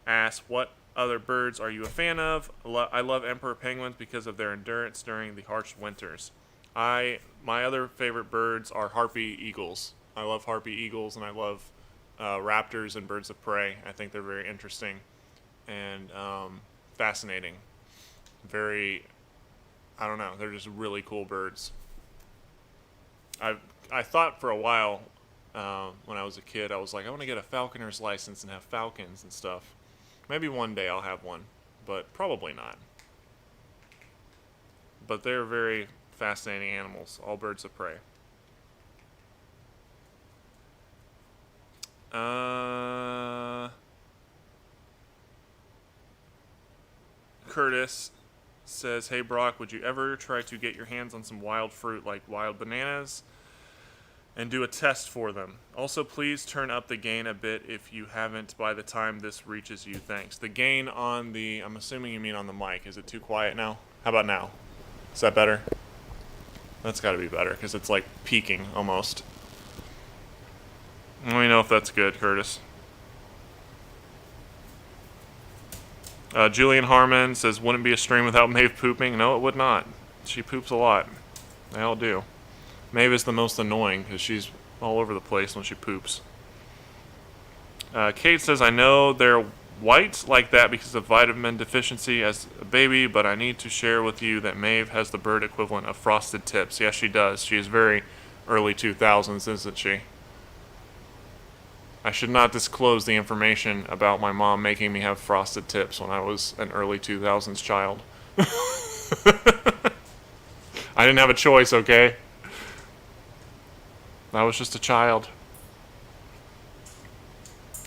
S1: asks, what other birds are you a fan of? I love emperor penguins because of their endurance during the harsh winters. My other favorite birds are harpy eagles. I love harpy eagles, and I love raptors and birds of prey. I think they're very interesting and fascinating. I don't know, they're just really cool birds. I thought for a while when I was a kid, I was like, I want to get a falconer's license and have falcons and stuff. Maybe one day I'll have one, but probably not. But they're very fascinating animals, all birds of prey. Curtis says, hey Brock, would you ever try to get your hands on some wild fruit like wild bananas and do a test for them? Also, please turn up the gain a bit if you haven't by the time this reaches you. Thanks. The gain on the, I'm assuming you mean on the mic. Is it too quiet now? How about now? Is that better? That's got to be better because it's like peaking almost. Let me know if that's good, Curtis. Julian Harmon says, wouldn't be a stream without Maeve pooping. No, it would not. She poops a lot. They all do. Maeve is the most annoying because she's all over the place when she poops. Kate says, I know they're white like that because of vitamin deficiency as a baby, but I need to share with you that Maeve has the bird equivalent of frosted tips. Yes, she does. She is very early 2000s, isn't she? I should not disclose the information about my mom making me have frosted tips when I was an early 2000s child. I didn't have a choice, okay? I was just a child.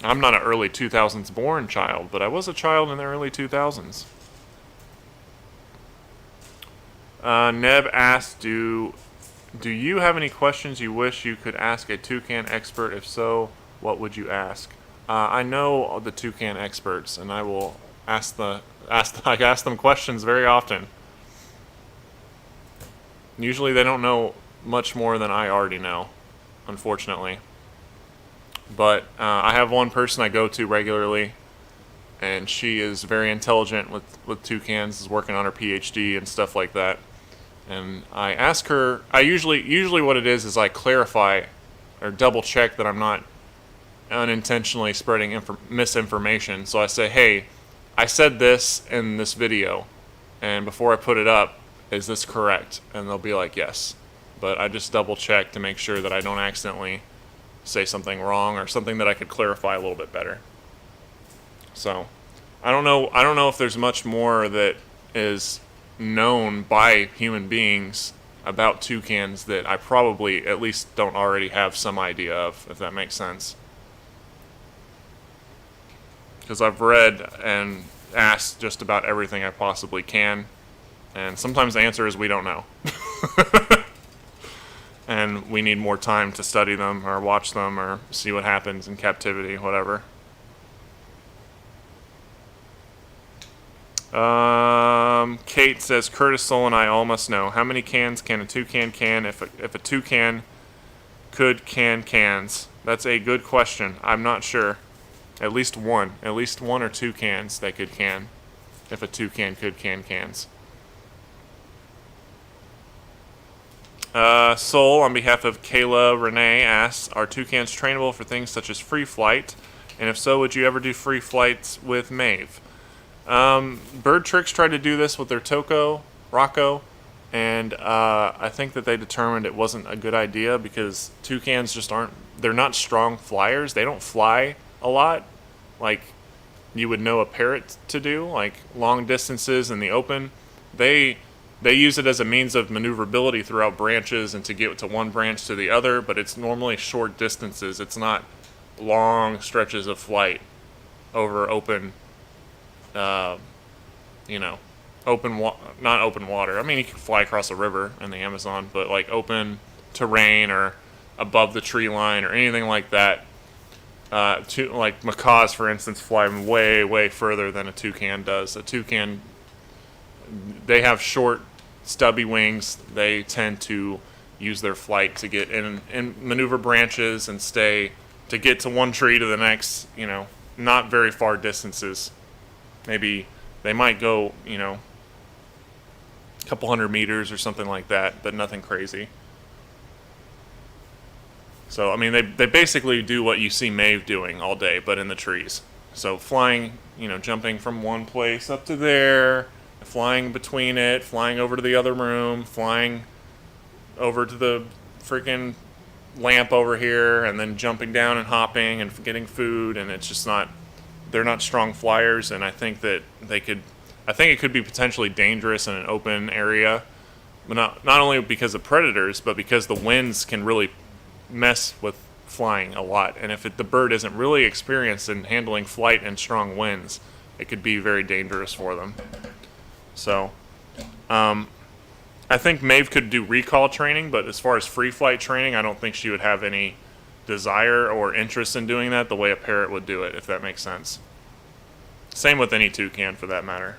S1: I'm not an early 2000s born child, but I was a child in the early 2000s. Neb asked, do you have any questions you wish you could ask a toucan expert? If so, what would you ask? I know the toucan experts, and I will ask them questions very often. Usually they don't know much more than I already know, unfortunately. But I have one person I go to regularly, and she is very intelligent with toucans, is working on her PhD and stuff like that. And I ask her, I usually what it is I clarify or double check that I'm not unintentionally spreading misinformation. So I say, hey, I said this in this video, and before I put it up, is this correct? And they'll be like, yes. But I just double check to make sure that I don't accidentally say something wrong or something that I could clarify a little bit better. So I don't know if there's much more that is known by human beings about toucans that I probably at least don't already have some idea of, if that makes sense. Because I've read and asked just about everything I possibly can, and sometimes the answer is we don't know. And we need more time to study them or watch them or see what happens in captivity, whatever. Kate says, Curtis, Soul, and I all must know. How many cans can a toucan can if a toucan could can cans? That's a good question. I'm not sure. At least one or two cans they could can if a toucan could can cans. Soul, on behalf of Kayla Renee, asks, are toucans trainable for things such as free flight? And if so, would you ever do free flights with Maeve? Bird Tricks tried to do this with their Toko, Rocco, and I think that they determined it wasn't a good idea because toucans just they're not strong flyers. They don't fly a lot like you would know a parrot to do, like long distances in the open. They use it as a means of maneuverability throughout branches and to get to one branch to the other, but it's normally short distances. It's not long stretches of flight over open, not open water. I mean, you can fly across a river in the Amazon, but like open terrain or above the tree line or anything like that. Like macaws, for instance, fly way, way further than a toucan does. A toucan, they have short, stubby wings. They tend to use their flight to get in and maneuver branches and to get to one tree to the next, not very far distances. Maybe they might go, a couple 100 meters or something like that, but nothing crazy. So, I mean, they basically do what you see Maeve doing all day, but in the trees. So flying, jumping from one place up to there, flying between it, flying over to the other room, flying over to the freaking lamp over here, and then jumping down and hopping and getting food, and it's just they're not strong flyers, and I think that it could be potentially dangerous in an open area, but not only because of predators, but because the winds can really mess with flying a lot, and if the bird isn't really experienced in handling flight and strong winds, it could be very dangerous for them. So, I think Maeve could do recall training, but as far as free flight training, I don't think she would have any desire or interest in doing that the way a parrot would do it, if that makes sense. Same with any toucan, for that matter.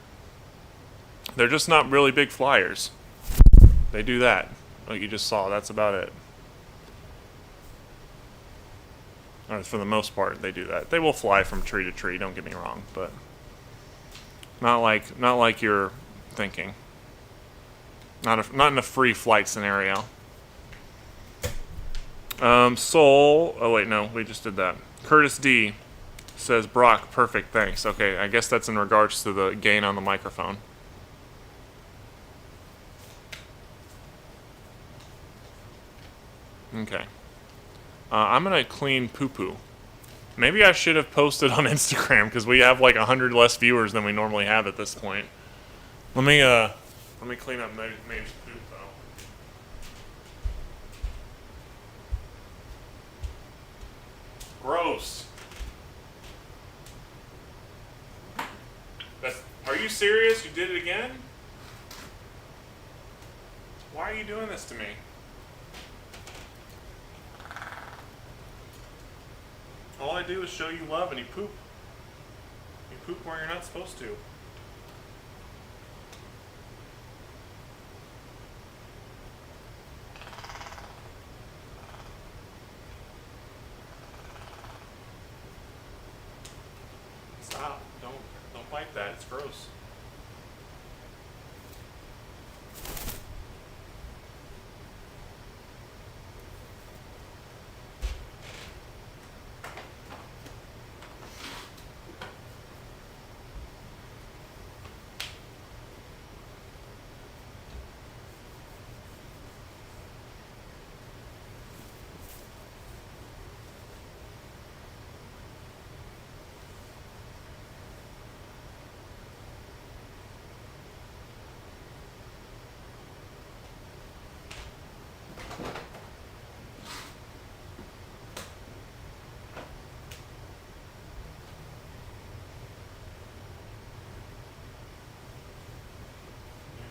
S1: They're just not really big flyers. They do that, like you just saw. That's about it. Or for the most part, they do that. They will fly from tree to tree. Don't get me wrong, but not like you're thinking. Not in a free flight scenario. Soul. Oh wait, no, we just did that. Curtis D says, Brock, perfect, thanks. Okay, I guess that's in regards to the gain on the microphone. Okay. I'm gonna clean poo-poo. Maybe I should have posted on Instagram because we have like 100 less viewers than we normally have at this point. Let me clean up Maeve's poop though. Gross. Are you serious? You did it again? Why are you doing this to me? All I do is show you love and you poop. You poop where you're not supposed to. it's gross.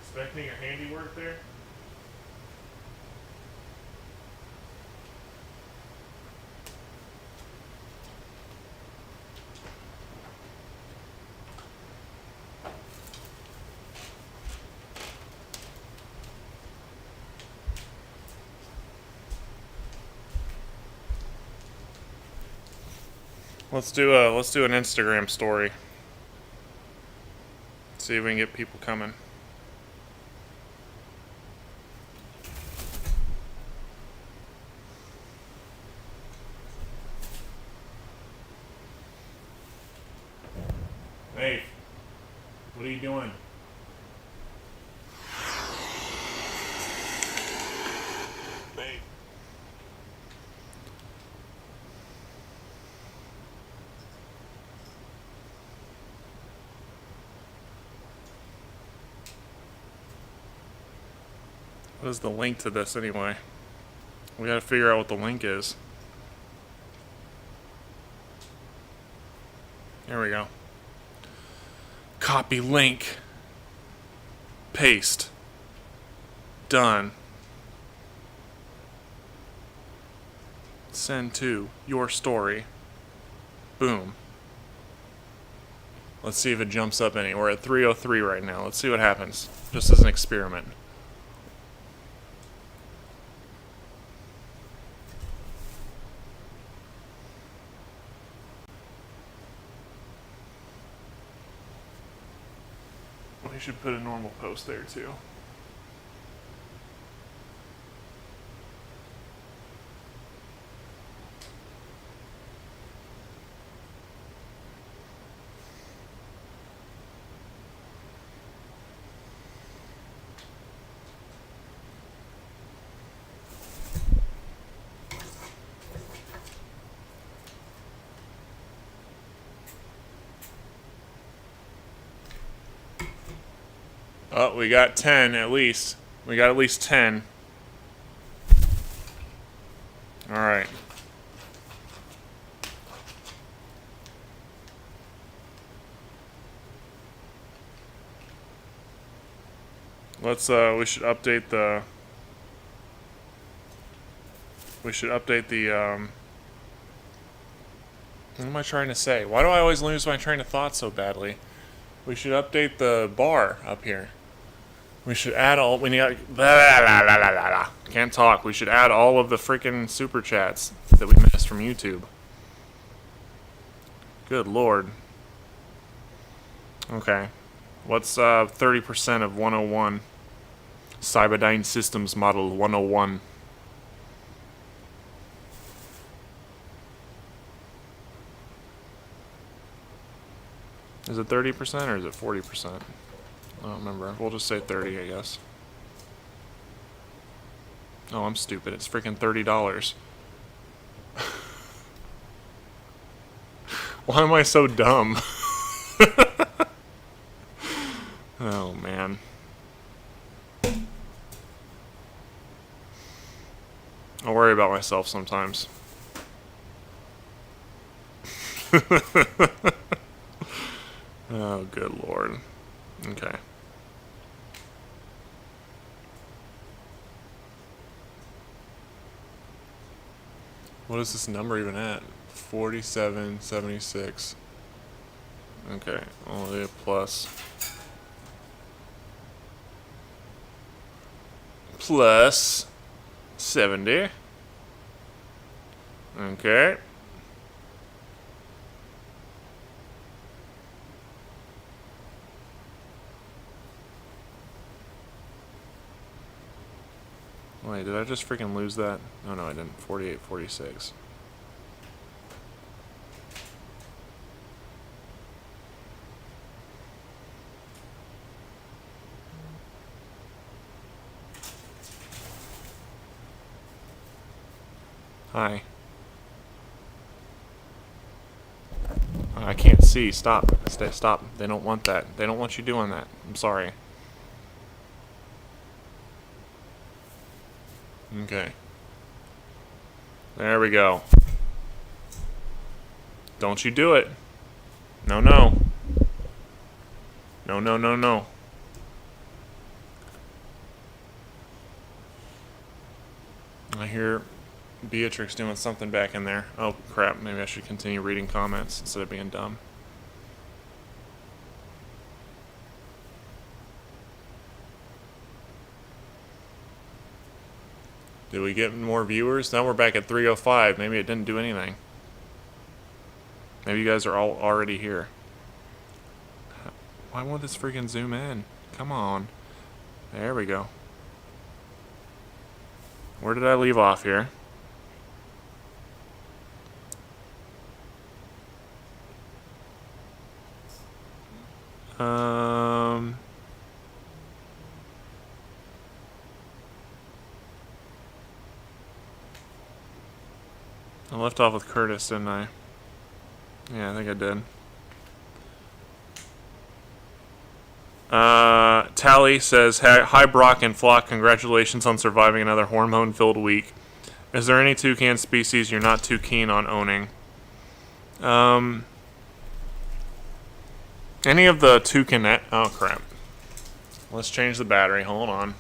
S1: Expecting your handiwork there? Let's do an Instagram story. See if we can get people coming. Hey, what are you doing? Hey. What is the link to this anyway? We gotta figure out what the link is. There we go. Copy link. Paste. Done. Send to your story. Boom. Let's see if it jumps up any. We're at 303 right now. Let's see what happens. Just as an experiment. We should put a normal post there too. Oh, we got 10 at least. We got at least 10. Alright. Let's, we should update the... what am I trying to say? Why do I always lose my train of thought so badly? We should update the bar up here. We should add all... we need... can't talk. We should add all of the freaking super chats that we missed from YouTube. Good lord. Okay. What's 30% of 101? Cyberdyne Systems Model 101. Is it 30% or is it 40%? I don't remember. We'll just say 30, I guess. Oh, I'm stupid. It's freaking $30. Why am I so dumb? Oh, man. I worry about myself sometimes. Oh, good lord. Okay. What is this number even at? 4776. Okay, only a plus. Plus 70. Okay. Wait, did I just freaking lose that? Oh no, I didn't. 48, 46. Hi. I can't see. Stop. Stop. They don't want that. They don't want you doing that. I'm sorry. Okay. There we go. Don't you do it. No, no. No, no, no, no. I hear Beatrix doing something back in there. Oh, crap. Maybe I should continue reading comments instead of being dumb. Did we get more viewers? Now we're back at 305. Maybe it didn't do anything. Maybe you guys are all already here. Why won't this freaking zoom in? Come on. There we go. Where did I leave off here? I left off with Curtis, didn't I? Yeah, I think I did. Tally says, "Hi Brock and Flock, congratulations on surviving another hormone-filled week. Is there any toucan species you're not too keen on owning?" Any of the toucanet... Oh, crap. Let's change the battery. Hold on.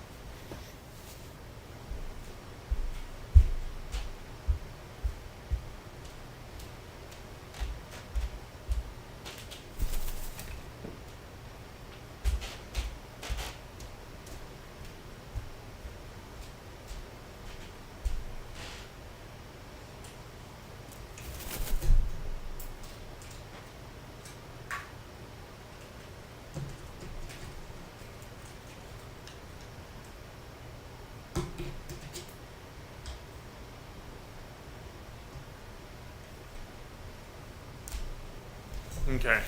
S1: Okay.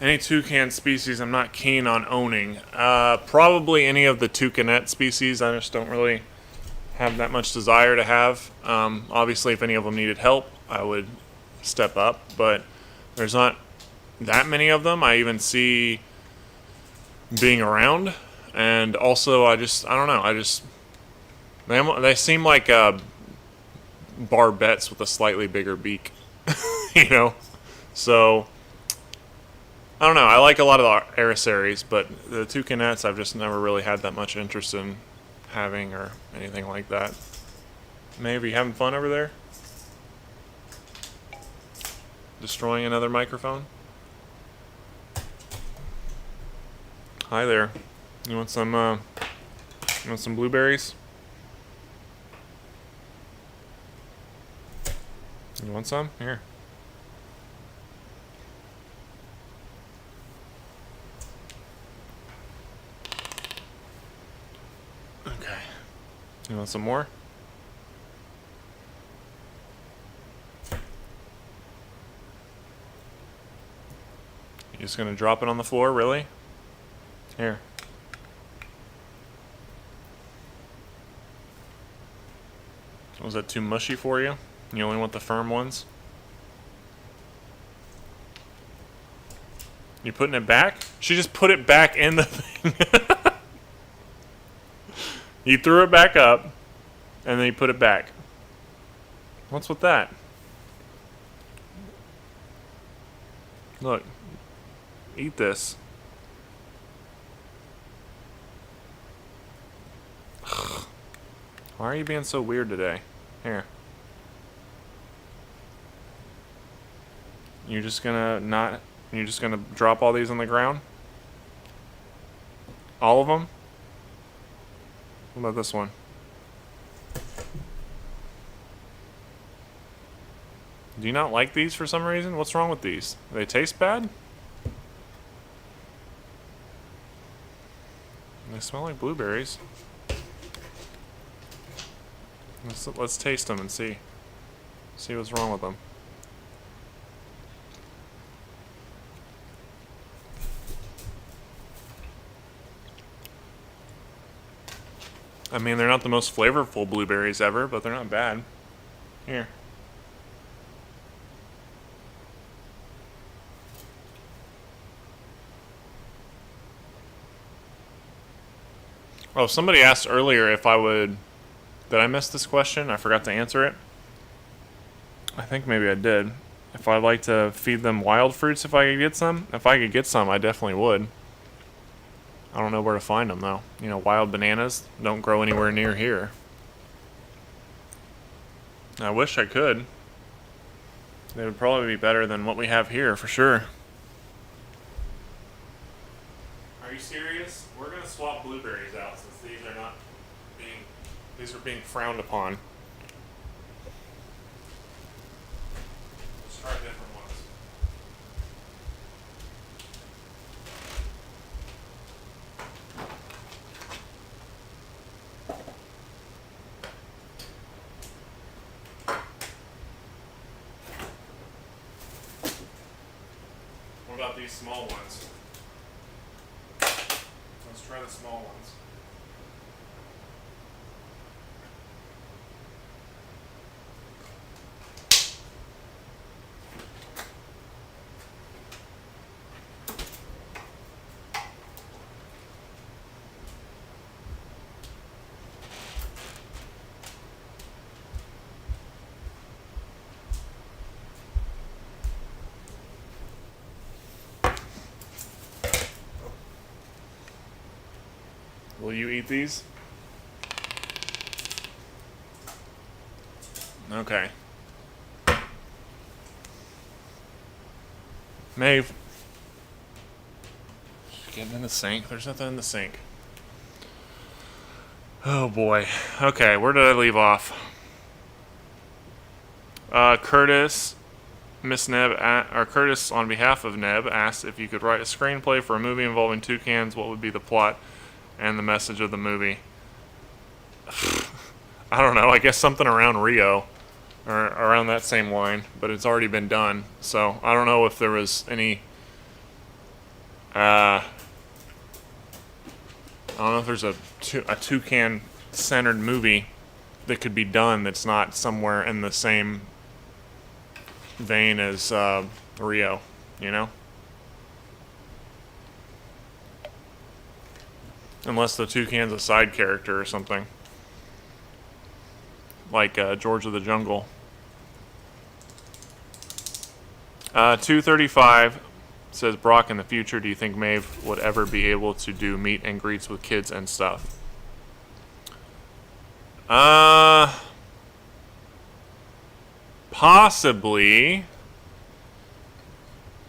S1: Any toucan species I'm not keen on owning? Probably any of the toucanet species. I just don't really have that much desire to have. Obviously, if any of them needed help, I would step up. But there's not that many of them I even see being around. And also, I don't know. They seem like barbettes with a slightly bigger beak. You know? So, I don't know. I like a lot of the Araceres, but the toucanets I've just never really had that much interest in having or anything like that. Maybe having fun over there? Destroying another microphone? Hi there. You want some blueberries? You want some? Here. Okay. You want some more? You just gonna drop it on the floor, really? Here. Was that too mushy for you? You only want the firm ones? You putting it back? She just put it back in the thing. You threw it back up, and then you put it back. What's with that? Look. Eat this. Why are you being so weird today? Here. You're just gonna drop all these on the ground? All of them? What about this one? Do you not like these for some reason? What's wrong with these? Do they taste bad? They smell like blueberries. Let's taste them and see what's wrong with them. I mean, they're not the most flavorful blueberries ever, but they're not bad. Here. Oh, somebody asked earlier if I would... Did I miss this question? I forgot to answer it. I think maybe I did. If I'd like to feed them wild fruits if I could get some? If I could get some, I definitely would. I don't know where to find them, though. You know, wild bananas don't grow anywhere near here. I wish I could. They would probably be better than what we have here, for sure. Are you serious? We're going to swap blueberries out since these are not being... These are being frowned upon. Let's try different ones. What about these small ones? Let's try the small ones. Will you eat these? Okay. Maeve. Getting in the sink. There's nothing in the sink. Oh boy. Okay, where did I leave off? Curtis, Miss Neb, or Curtis, on behalf of Neb, asked if you could write a screenplay for a movie involving toucans. What would be the plot and the message of the movie? I don't know. I guess something around Rio, or around that same line. But it's already been done, so I don't know if there was any. I don't know if there's a toucan-centered movie that could be done that's not somewhere in the same vein as Rio, you know? Unless the toucan's a side character or something. Like George of the Jungle. 235 says, Brock, in the future, do you think Maeve would ever be able to do meet and greets with kids and stuff? Possibly.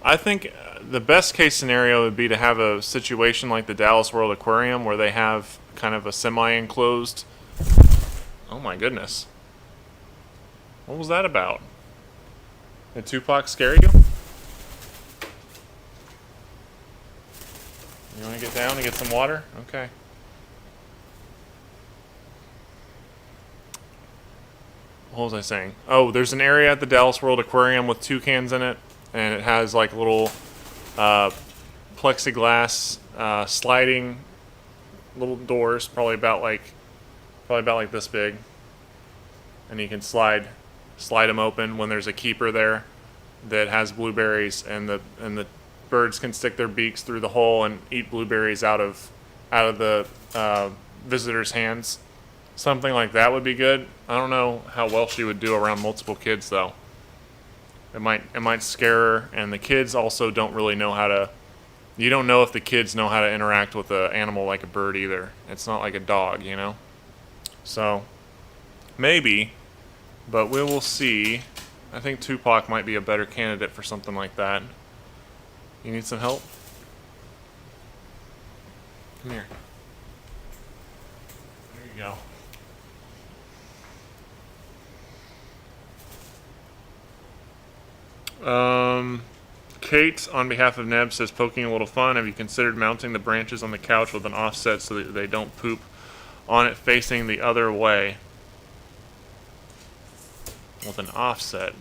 S1: I think the best case scenario would be to have a situation like the Dallas World Aquarium where they have kind of a semi-enclosed... Oh my goodness. What was that about? Did Tupac scare you? You want to get down and get some water? Okay. What was I saying? Oh, there's an area at the Dallas World Aquarium with toucans in it, and it has like little plexiglass sliding little doors, probably about like this big, and you can slide them open when there's a keeper there that has blueberries, and the birds can stick their beaks through the hole and eat blueberries out of the visitor's hands. Something like that would be good. I don't know how well she would do around multiple kids though. It might scare her, and the kids also don't really know how to. You don't know if the kids know how to interact with an animal like a bird either. It's not like a dog, you know. So maybe, but we will see. I think Tupac might be a better candidate for something like that. You need some help? Come here. There you go. Kate, on behalf of Neb, says, poking a little fun. Have you considered mounting the branches on the couch with an offset so that they don't poop on it facing the other way? with an offset.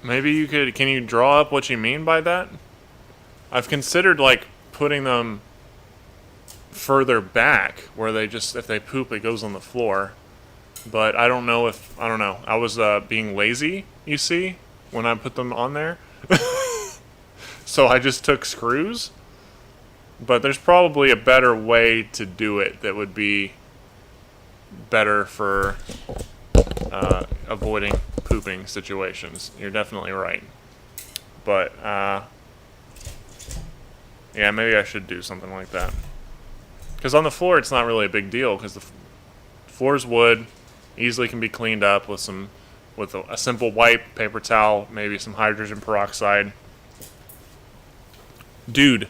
S1: Maybe you could, can you draw up what you mean by that? I've considered like putting them further back where they just, if they poop, it goes on the floor. But I don't know if, I don't know. I was being lazy, you see, when I put them on there. So I just took screws. But there's probably a better way to do it that would be better for avoiding pooping situations. You're definitely right. But, yeah, maybe I should do something like that. Because on the floor, it's not really a big deal, because the floor's wood, easily can be cleaned up with some, with a simple wipe, paper towel, maybe some hydrogen peroxide. Dude,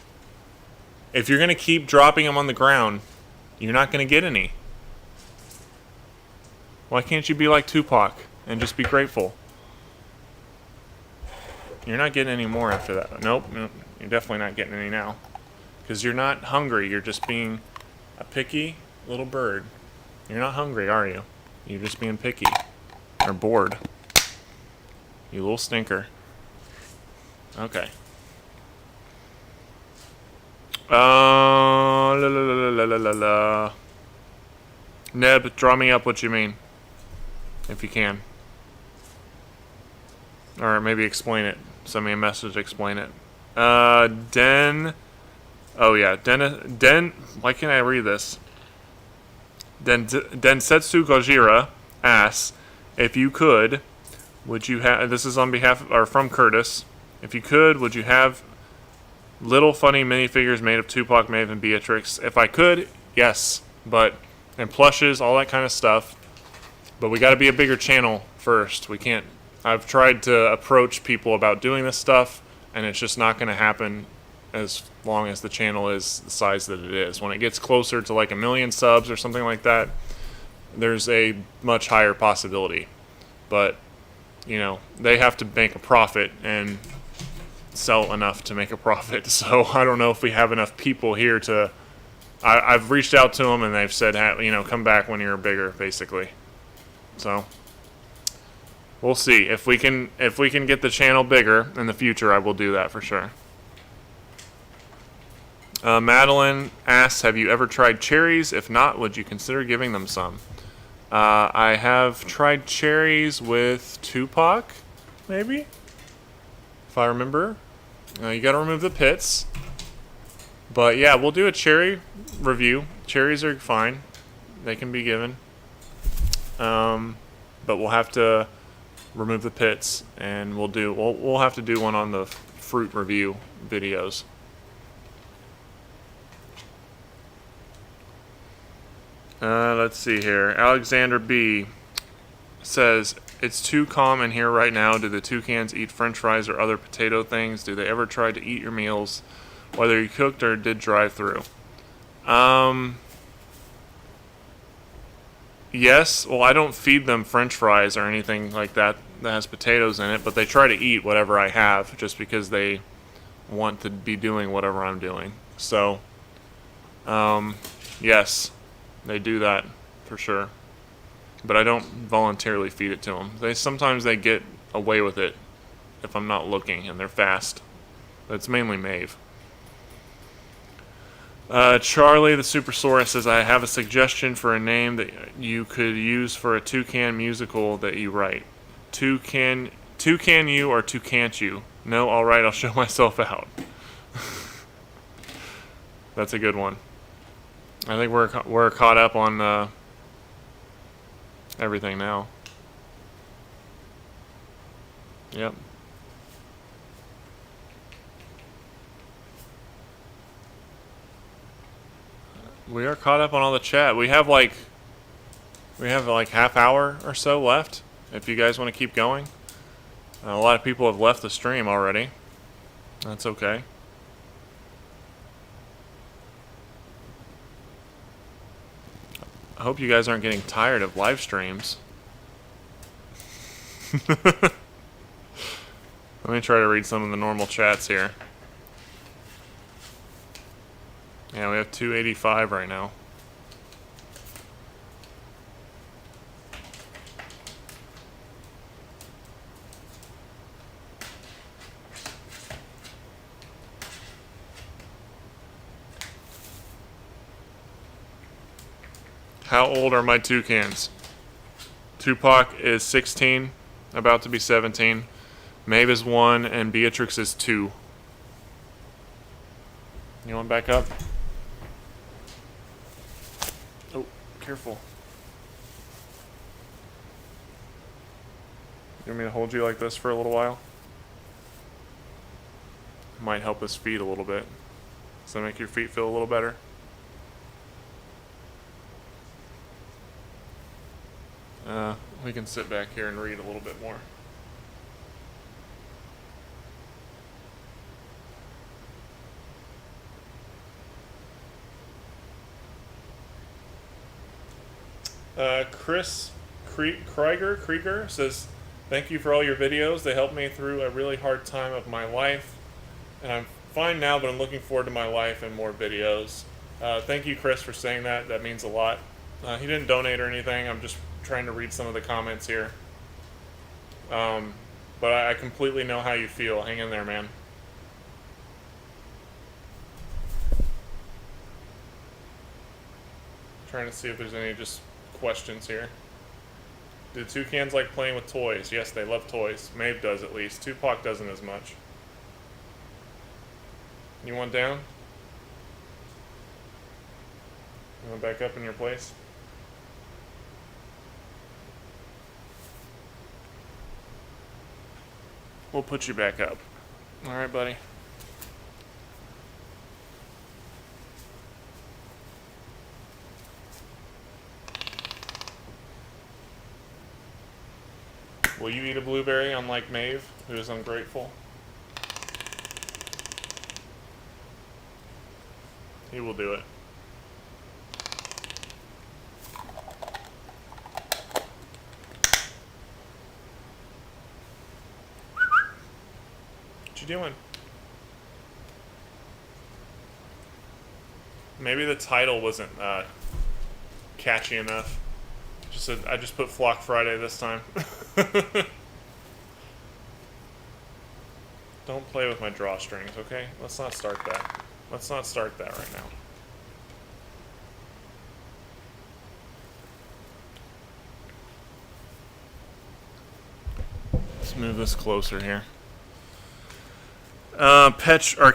S1: if you're going to keep dropping them on the ground, you're not going to get any. Why can't you be like Tupac and just be grateful? You're not getting any more after that. Nope, you're definitely not getting any now. Because you're not hungry, you're just being a picky little bird. You're not hungry, are you? You're just being picky. Or bored. You little stinker. Okay. La la la la la la la. Neb, draw me up what you mean. If you can. Or maybe explain it. Send me a message, explain it. Den. Oh yeah, Den. Why can't I read this? Densetsu Gojira asks, if you could, would you have? This is on behalf of, or from Curtis. If you could, would you have little funny minifigures made of Tupac, Maeve, and Beatrix? If I could, yes. But and plushes, all that kind of stuff. But we got to be a bigger channel first. We can't. I've tried to approach people about doing this stuff, and it's just not going to happen as long as the channel is the size that it is. When it gets closer to like 1 million subs or something like that, there's a much higher possibility. But, you know, they have to make a profit and sell enough to make a profit. So I don't know if we have enough people here to... I've reached out to them and they've said, you know, come back when you're bigger, basically. So we'll see. If we can get the channel bigger in the future, I will do that for sure. Madeline asks, have you ever tried cherries? If not, would you consider giving them some? I have tried cherries with Tupac, maybe? If I remember. You gotta remove the pits. But yeah, we'll do a cherry review. Cherries are fine. They can be given. But we'll have to remove the pits, and we'll have to do one on the fruit review videos. Let's see here. Alexander B says, it's too calm in here right now. Do the toucans eat french fries or other potato things? Do they ever try to eat your meals, whether you cooked or did drive through? Yes. Well, I don't feed them french fries or anything like that that has potatoes in it, but they try to eat whatever I have just because they want to be doing whatever I'm doing. So, yes. They do that, for sure. But I don't voluntarily feed it to them. Sometimes they get away with it if I'm not looking, and they're fast. But it's mainly Maeve. Charlie the Supersaurus says, I have a suggestion for a name that you could use for a toucan musical that you write. Toucan you or toucan't you? No, alright, I'll show myself out. That's a good one. I think we're caught up on everything now. Yep. We are caught up on all the chat. We have like half hour or so left. If you guys want to keep going, a lot of people have left the stream already. That's okay. I hope you guys aren't getting tired of live streams. Let me try to read some of the normal chats here. Yeah, we have 285 right now. How old are my toucans? Tupac is 16, about to be 17. Maeve is 1, and Beatrix is 2. You want back up? Oh, careful. You want me to hold you like this for a little while? Might help his feet a little bit. Does that make your feet feel a little better? We can sit back here and read a little bit more. Chris Krieger says, "Thank you for all your videos. They helped me through a really hard time of my life. And I'm fine now, but I'm looking forward to my life and more videos." Thank you, Chris, for saying that. That means a lot. He didn't donate or anything. I'm just trying to read some of the comments here. But I completely know how you feel. Hang in there, man. Trying to see if there's any just questions here. Do toucans like playing with toys? Yes, they love toys. Maeve does, at least. Tupac doesn't as much. You want down? You want back up in your place? We'll put you back up. Alright, buddy. Will you eat a blueberry unlike Maeve, who is ungrateful? He will do it. What you doing? Maybe the title wasn't catchy enough. I just put Flock Friday this time. Don't play with my drawstrings, okay? Let's not start that. Let's not start that right now. Let's move this closer here.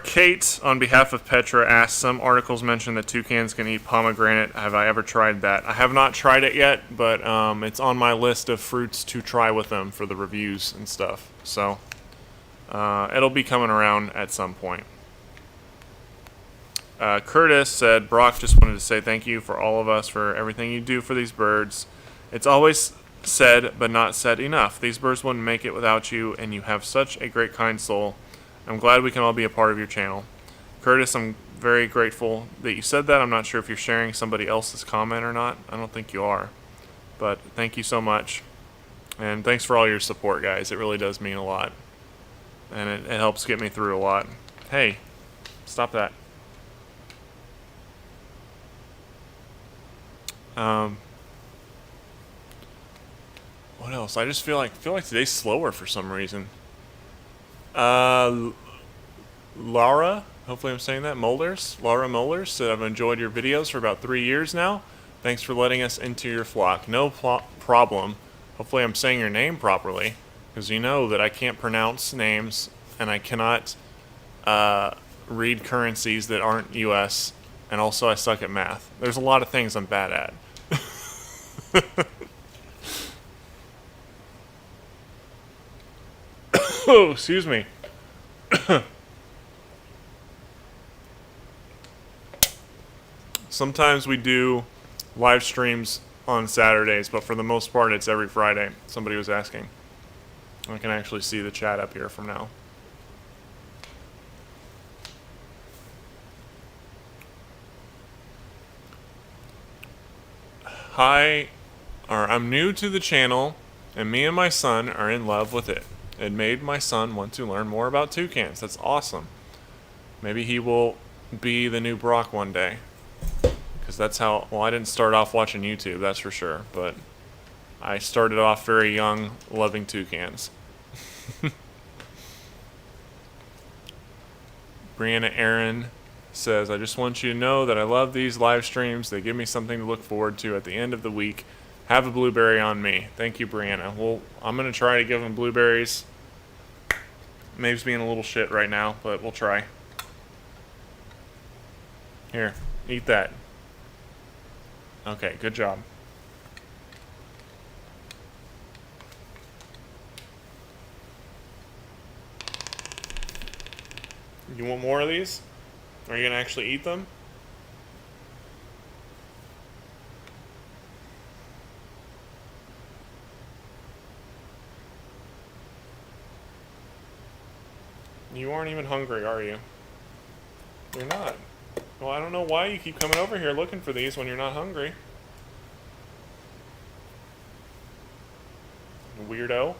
S1: Kate, on behalf of Petra, asked, some articles mention that toucans can eat pomegranate. Have I ever tried that? I have not tried it yet, but it's on my list of fruits to try with them for the reviews and stuff. So it'll be coming around at some point. Curtis said, Brock, just wanted to say thank you for all of us for everything you do for these birds. It's always said, but not said enough. These birds wouldn't make it without you, and you have such a great, kind soul. I'm glad we can all be a part of your channel. Curtis, I'm very grateful that you said that. I'm not sure if you're sharing somebody else's comment or not. I don't think you are. But thank you so much. And thanks for all your support, guys. It really does mean a lot. And it helps get me through a lot. Hey, stop that. What else? I just feel like today's slower for some reason. Laura, hopefully I'm saying that, Laura Molders said, I've enjoyed your videos for about 3 years now. Thanks for letting us into your flock. No problem. Hopefully I'm saying your name properly, because you know that I can't pronounce names, and I cannot read currencies that aren't US, and also I suck at math. There's a lot of things I'm bad at. Oh, excuse me. Sometimes we do live streams on Saturdays, but for the most part it's every Friday. Somebody was asking. I can actually see the chat up here from now. I'm new to the channel, and me and my son are in love with it. It made my son want to learn more about toucans. That's awesome. Maybe he will be the new Brock one day. Because that's how, well, I didn't start off watching YouTube, that's for sure. But I started off very young, loving toucans. Brianna Aaron says, I just want you to know that I love these live streams. They give me something to look forward to at the end of the week. Have a blueberry on me. Thank you, Brianna. Well, I'm going to try to give him blueberries. Maeve's being a little shit right now, but we'll try. Here, eat that. Okay, good job. You want more of these? Are you going to actually eat them? You aren't even hungry, are you? You're not. Well, I don't know why you keep coming over here looking for these when you're not hungry. Weirdo.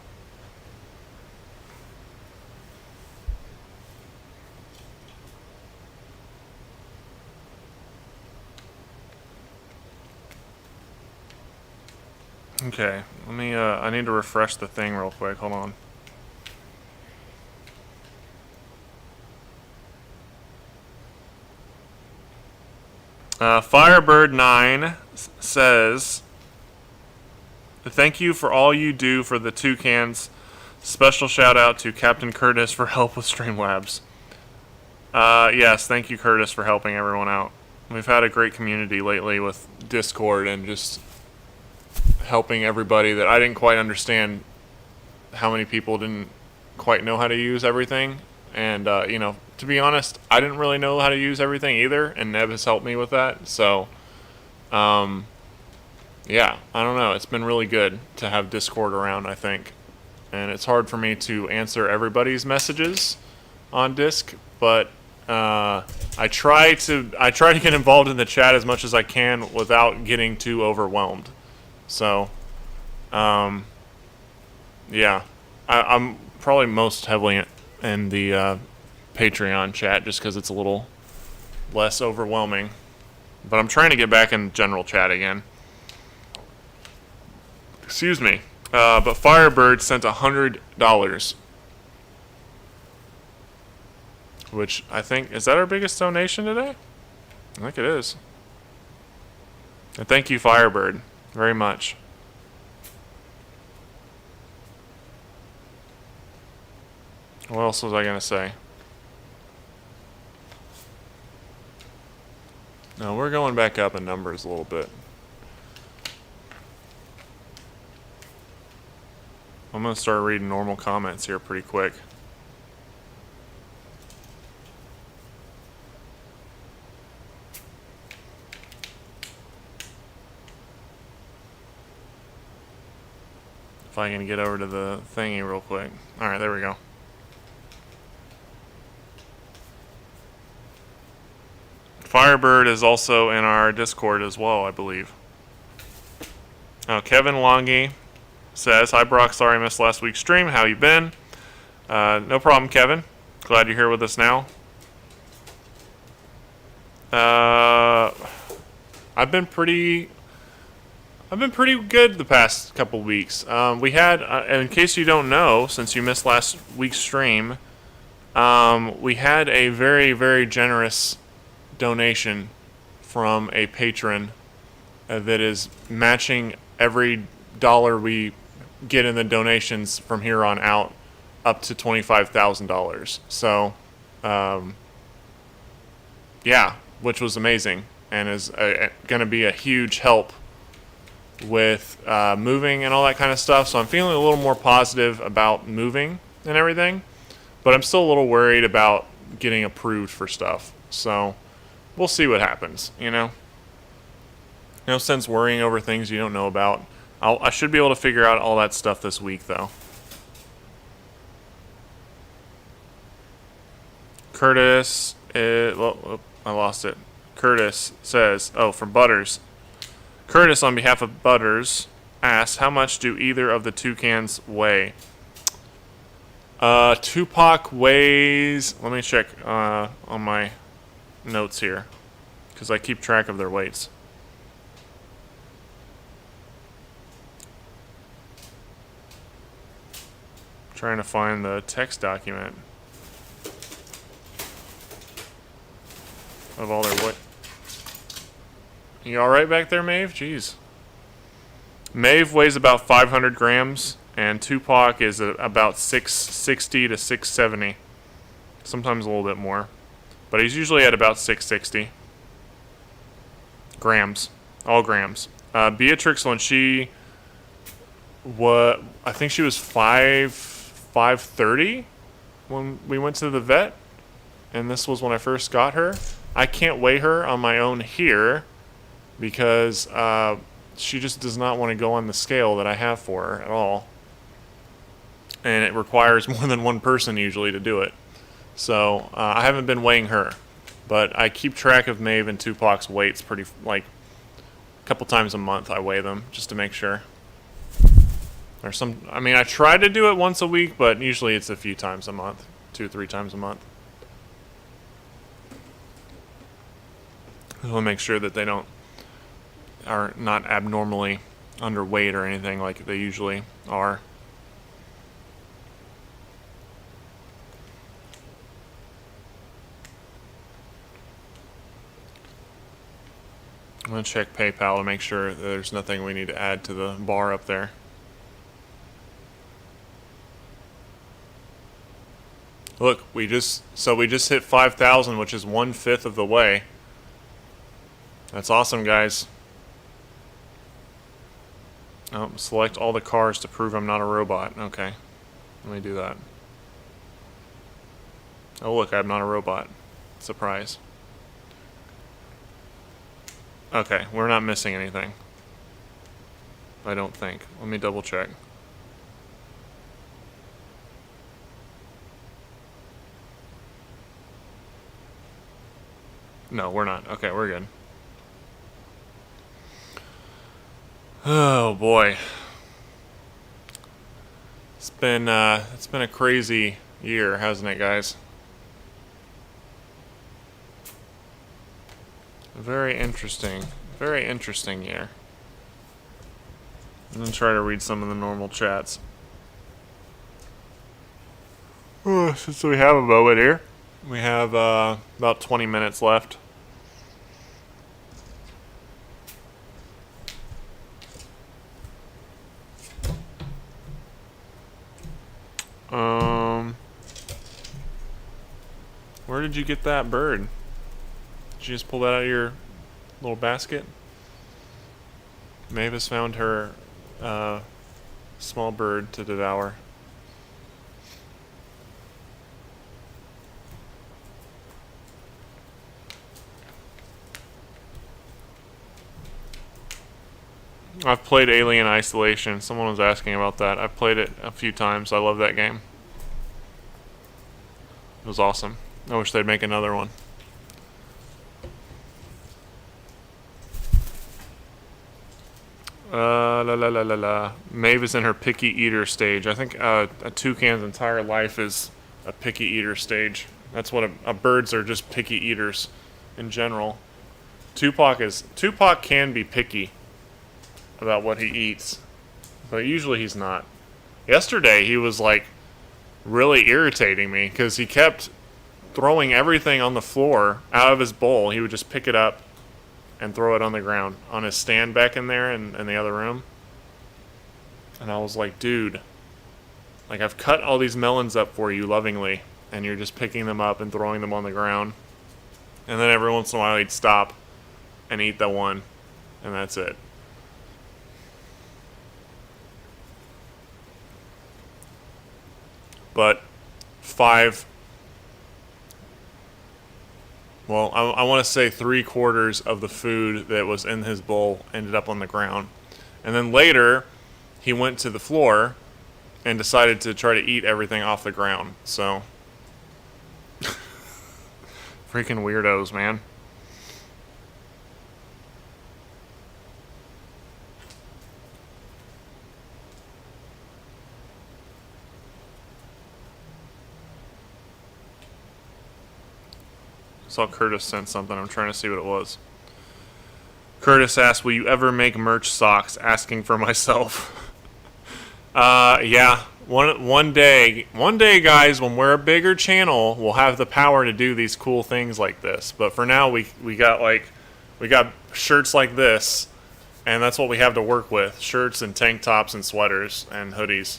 S1: Okay, let me, I need to refresh the thing real quick. Hold on. Firebird9 says, thank you for all you do for the Toucans. Special shout out to Captain Curtis for help with Streamlabs. Yes, thank you, Curtis, for helping everyone out. We've had a great community lately with Discord and just helping everybody that I didn't quite understand how many people didn't quite know how to use everything. And, you know, to be honest, I didn't really know how to use everything either, and Neb has helped me with that. So, yeah, I don't know. It's been really good to have Discord around, I think. And it's hard for me to answer everybody's messages on Disc, but I try to get involved in the chat as much as I can without getting too overwhelmed. So, yeah, I'm probably most heavily in the Patreon chat just because it's a little less overwhelming. But I'm trying to get back in general chat again. Excuse me. But Firebird sent $100. Which I think, is that our biggest donation today? I think it is. And thank you, Firebird, very much. What else was I going to say? No, we're going back up in numbers a little bit. I'm going to start reading normal comments here pretty quick. If I can get over to the thingy real quick. Alright, there we go. Firebird is also in our Discord as well, I believe. Kevin Longy says, hi Brock, sorry I missed last week's stream. How you been? No problem, Kevin. Glad you're here with us now. I've been pretty good the past couple weeks. We had, in case you don't know, since you missed last week's stream, we had a very, very generous donation from a patron that is matching every dollar we get in the donations from here on out up to $25,000. So, yeah, which was amazing and is going to be a huge help with moving and all that kind of stuff. So I'm feeling a little more positive about moving and everything, but I'm still a little worried about getting approved for stuff. So we'll see what happens, you know? No sense worrying over things you don't know about. I should be able to figure out all that stuff this week, though. Curtis, well, I lost it. Curtis says, oh, from Butters. Curtis, on behalf of Butters, asks, how much do either of the Toucans weigh? Tupac weighs, let me check on my notes here, because I keep track of their weights. Trying to find the text document. of all their weight. You alright back there, Maeve? Jeez. Maeve weighs about 500 grams, and Tupac is about 660 to 670. Sometimes a little bit more. But he's usually at about 660 grams. All grams. Beatrix, when she I think she was 530 when we went to the vet, and this was when I first got her. I can't weigh her on my own here because she just does not want to go on the scale that I have for her at all, and it requires more than one person usually to do it. So I haven't been weighing her, but I keep track of Maeve and Tupac's weights pretty a couple times a month. I weigh them just to make sure. I try to do it once a week, but usually it's a few times a month, 2-3 times a month. I want to make sure that they are not abnormally underweight or anything like they usually are. I'm going to check PayPal to make sure that there's nothing we need to add to the bar up there. Look, we just hit 5,000, which is 1/5 of the way. That's awesome, guys. Oh, select all the cars to prove I'm not a robot. Okay, let me do that. Oh, look, I'm not a robot. Surprise. Okay, we're not missing anything. I don't think. Let me double check. No, we're not. Okay, we're good. Oh boy. It's been a crazy year, hasn't it, guys? Very interesting year. I'm gonna try to read some of the normal chats. Since we have a moment here, we have about 20 minutes left. Where did you get that bird? Did you just pull that out of your little basket? Mavis found her small bird to devour. I've played Alien Isolation. Someone was asking about that. I've played it a few times. I love that game. It was awesome. I wish they'd make another one. Maeve is in her picky eater stage. I think a toucan's entire life is a picky eater stage. That's what birds are, just picky eaters in general. Tupac can be picky about what he eats, but usually he's not. Yesterday he was really irritating me because he kept throwing everything on the floor out of his bowl. He would just pick it up and throw it on the ground on his stand back in there in the other room. And I was like, dude, I've cut all these melons up for you lovingly, and you're just picking them up and throwing them on the ground. And then every once in a while he'd stop and eat the one, and that's it. But I want to say 3/4 of the food that was in his bowl ended up on the ground. And then later, he went to the floor and decided to try to eat everything off the ground. So, freaking weirdos, man. Saw Curtis sent something. I'm trying to see what it was. Curtis asked, will you ever make merch socks? Asking for myself. Yeah. One day, guys, when we're a bigger channel, we'll have the power to do these cool things like this. But for now, we got shirts like this, and that's what we have to work with: shirts and tank tops and sweaters and hoodies,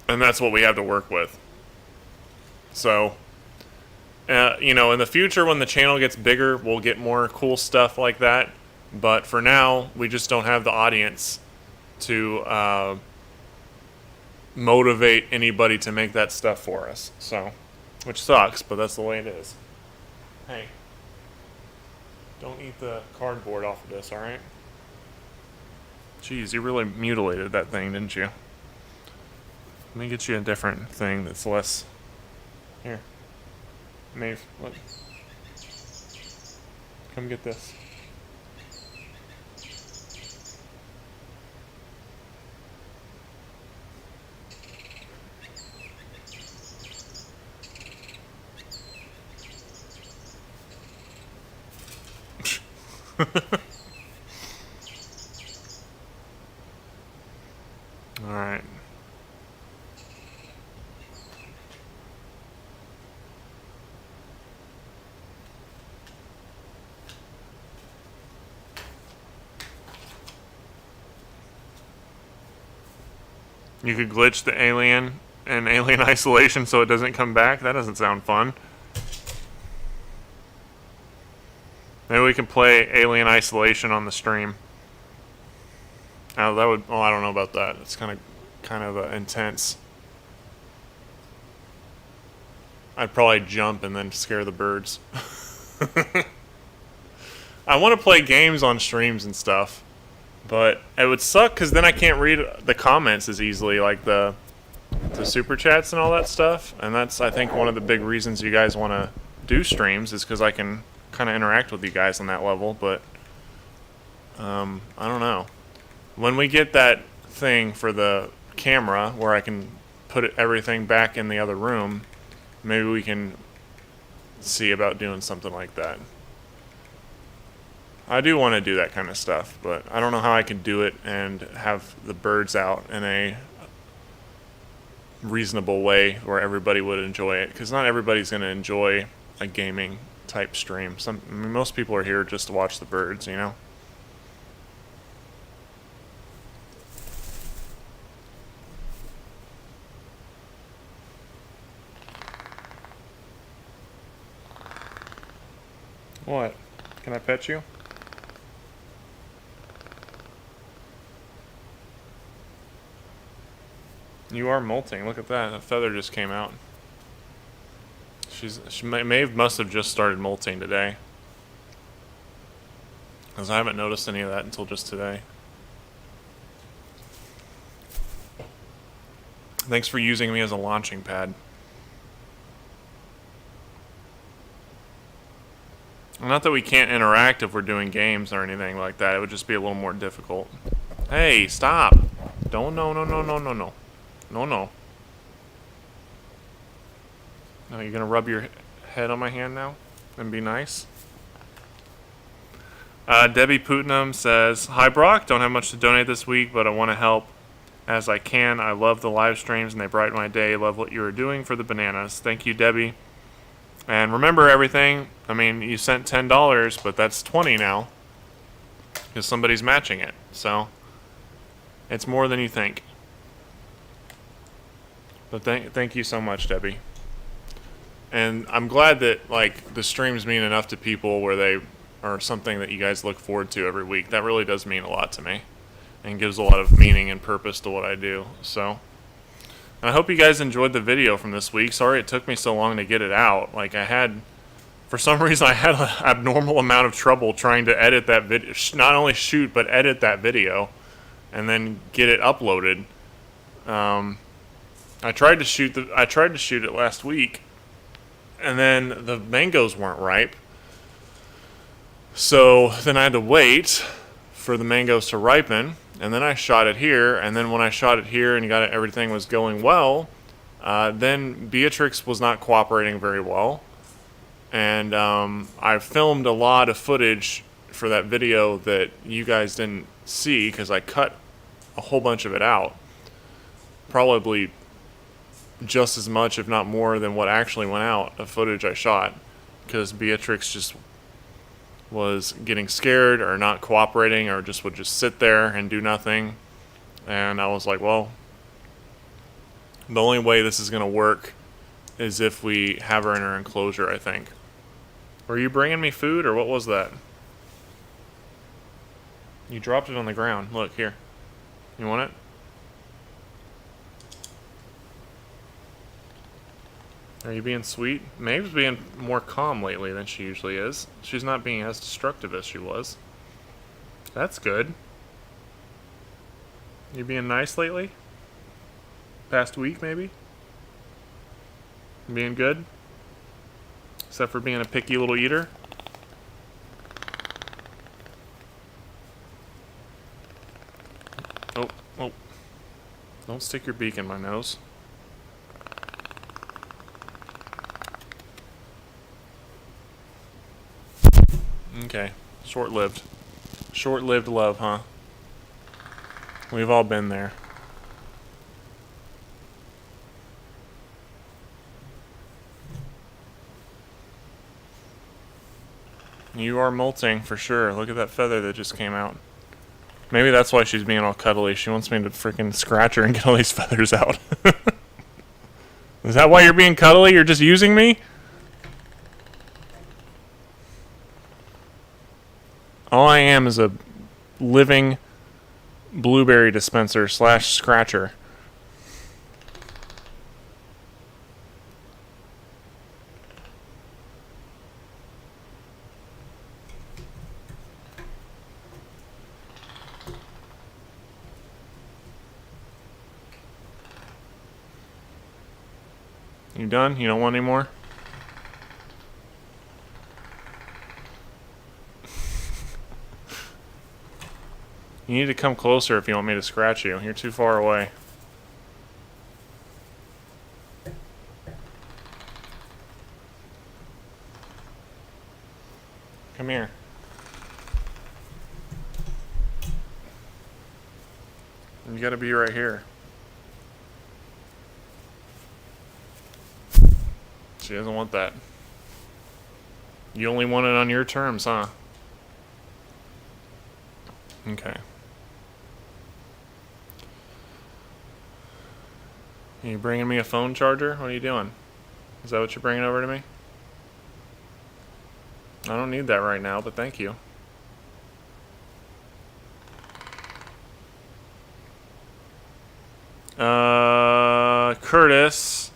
S1: and that's what we have to work with. So, you know, in the future, when the channel gets bigger, we'll get more cool stuff like that. But for now, we just don't have the audience to motivate anybody to make that stuff for us. So, which sucks, but that's the way it is. Hey, don't eat the cardboard off of this, alright? Jeez, you really mutilated that thing, didn't you? Let me get you a different thing that's less... Here. Maeve, look. Come get this. All right. You could glitch the alien and Alien Isolation so it doesn't come back? That doesn't sound fun. Maybe we can play Alien Isolation on the stream. Oh, that would... Oh, I don't know about that. It's kind of intense. I'd probably jump and then scare the birds. I want to play games on streams and stuff, but it would suck because then I can't read the comments as easily, like the super chats and all that stuff. And that's, I think, one of the big reasons you guys want to do streams is because I can kind of interact with you guys on that level. But I don't know. When we get that thing for the camera where I can put everything back in the other room, maybe we can see about doing something like that. I do want to do that kind of stuff, but I don't know how I can do it and have the birds out in a reasonable way where everybody would enjoy it, because not everybody's going to enjoy a gaming type stream. I mean, most people are here just to watch the birds, you know? What? Can I pet you? You are molting. Look at that. A feather just came out. Maeve must have just started molting today, because I haven't noticed any of that until just today. Thanks for using me as a launching pad. Not that we can't interact if we're doing games or anything like that. It would just be a little more difficult. Hey, stop! Don't, no. No. No, you're gonna rub your head on my hand now and be nice? Debbie Putnam says, "Hi Brock, don't have much to donate this week, but I want to help as I can. I love the live streams and they brighten my day. Love what you are doing for the bananas." Thank you, Debbie. And remember everything. I mean, you sent $10, but that's $20 now, because somebody's matching it. So it's more than you think. But thank you so much, Debbie. And I'm glad that, like, the streams mean enough to people where they are something that you guys look forward to every week. That really does mean a lot to me and gives a lot of meaning and purpose to what I do. So, and I hope you guys enjoyed the video from this week. Sorry it took me so long to get it out. Like, for some reason, I had an abnormal amount of trouble trying to edit that video. Not only shoot, but edit that video and then get it uploaded. I tried to shoot it last week, and then the mangoes weren't ripe. So then I had to wait for the mangoes to ripen, and then I shot it here. And then when I shot it here and everything was going well, then Beatrix was not cooperating very well, and I filmed a lot of footage for that video that you guys didn't see because I cut a whole bunch of it out. probably just as much, if not more, than what actually went out of footage I shot, because Beatrix just was getting scared or not cooperating or just would just sit there and do nothing. And I was like, well, the only way this is going to work is if we have her in her enclosure, I think. Were you bringing me food, or what was that? You dropped it on the ground. Look, here. You want it? Are you being sweet? Maeve's being more calm lately than she usually is. She's not being as destructive as she was. That's good. You being nice lately? Past week, maybe? Being good? Except for being a picky little eater? Oh, oh. Don't stick your beak in my nose. Okay. Short-lived. Short-lived love, huh? We've all been there. You are molting for sure. Look at that feather that just came out. Maybe that's why she's being all cuddly. She wants me to freaking scratch her and get all these feathers out. Is that why you're being cuddly? You're just using me? All I am is a living blueberry dispenser / scratcher. You done? You don't want any more? You need to come closer if you want me to scratch you. You're too far away. Come here. You gotta be right here. She doesn't want that. You only want it on your terms, huh? Okay. Are you bringing me a phone charger? What are you doing? Is that what you're bringing over to me? I don't need that right now, but thank you. Curtis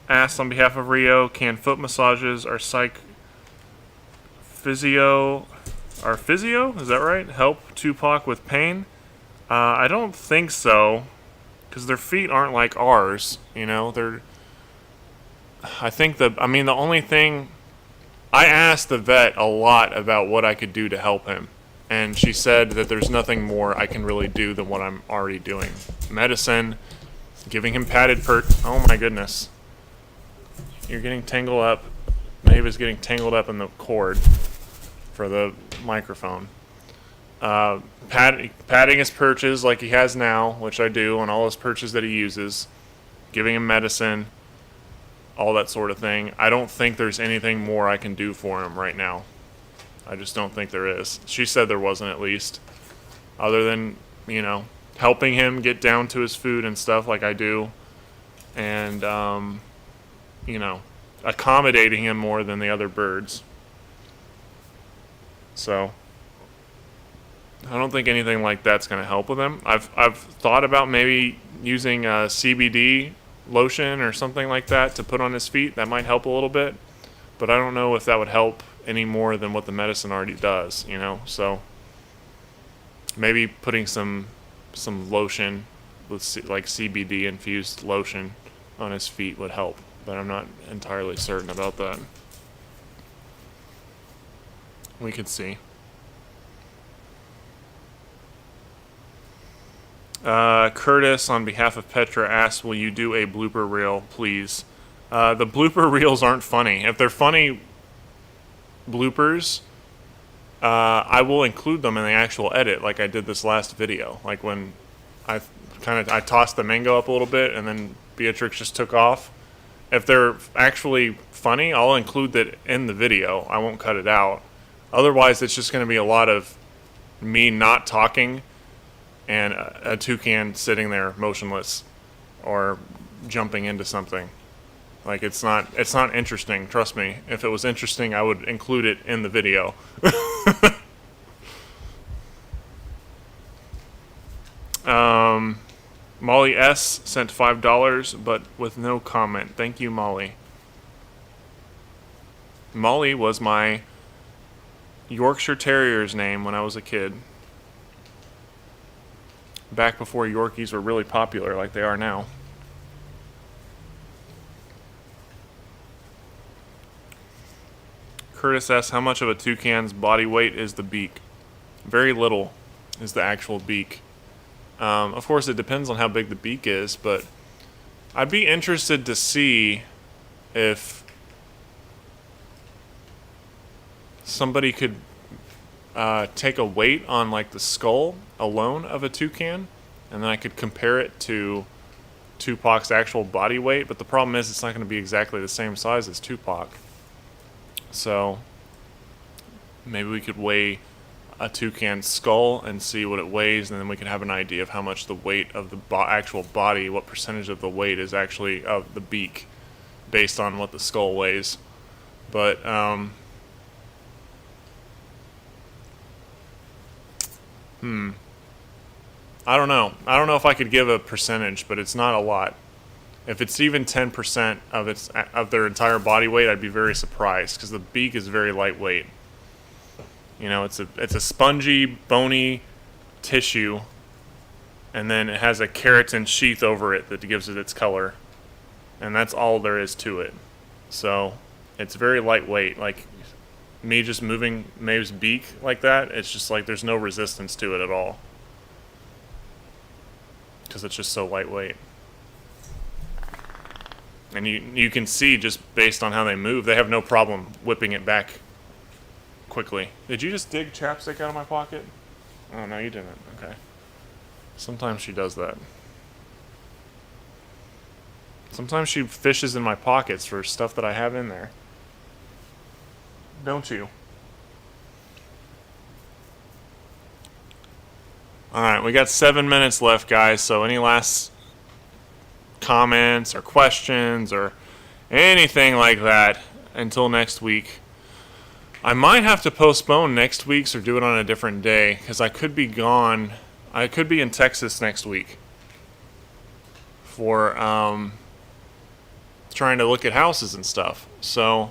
S1: asked on behalf of Rio, can foot massages or physio, is that right? Help Tupac with pain? I don't think so, because their feet aren't like ours, you know, the only thing, I asked the vet a lot about what I could do to help him, and she said that there's nothing more I can really do than what I'm already doing. Medicine, giving him oh my goodness. You're getting tangled up. Maeve is getting tangled up in the cord for the microphone. Patting his perches like he has now, which I do on all his perches that he uses. Giving him medicine. All that sort of thing. I don't think there's anything more I can do for him right now. I just don't think there is. She said there wasn't, at least. Other than, helping him get down to his food and stuff like I do. And, accommodating him more than the other birds. So, I don't think anything like that's going to help with him. I've thought about maybe using CBD lotion or something like that to put on his feet. That might help a little bit, but I don't know if that would help any more than what the medicine already does, so maybe putting some lotion with like CBD infused lotion on his feet would help, but I'm not entirely certain about that. We could see. Curtis, on behalf of Petra, asks, will you do a blooper reel, please? The blooper reels aren't funny. If they're funny bloopers, I will include them in the actual edit, like I did this last video. Like when I tossed the mango up a little bit, and then Beatrix just took off. If they're actually funny, I'll include that in the video. I won't cut it out. Otherwise, it's just going to be a lot of me not talking and a toucan sitting there motionless or jumping into something. Like, it's not interesting, trust me. If it was interesting, I would include it in the video. Molly S sent $5, but with no comment. Thank you, Molly. Molly was my Yorkshire Terrier's name when I was a kid. Back before Yorkies were really popular like they are now. Curtis asks, how much of a toucan's body weight is the beak? Very little is the actual beak. Of course, it depends on how big the beak is, but I'd be interested to see if somebody could take a weight on like the skull alone of a toucan, and then I could compare it to Tupac's actual body weight. But the problem is it's not going to be exactly the same size as Tupac. So maybe we could weigh a toucan's skull and see what it weighs, and then we can have an idea of how much the weight of the actual body, what percentage of the weight is actually of the beak, based on what the skull weighs. But I don't know. I don't know if I could give a percentage, but it's not a lot. If it's even 10% of their entire body weight, I'd be very surprised, because the beak is very lightweight. You know, it's a spongy, bony tissue, and then it has a keratin sheath over it that gives it its color, and that's all there is to it. So it's very lightweight. Like me just moving Maeve's beak like that, it's just like there's no resistance to it at all, because it's just so lightweight. And you can see, just based on how they move, they have no problem whipping it back quickly. Did you just dig chapstick out of my pocket? Oh, no, you didn't. Okay. Sometimes she does that. Sometimes she fishes in my pockets for stuff that I have in there. Don't you? Alright, we got 7 minutes left, guys, so any last comments or questions or anything like that until next week? I might have to postpone next week's or do it on a different day, because I could be gone. I could be in Texas next week for trying to look at houses and stuff. So,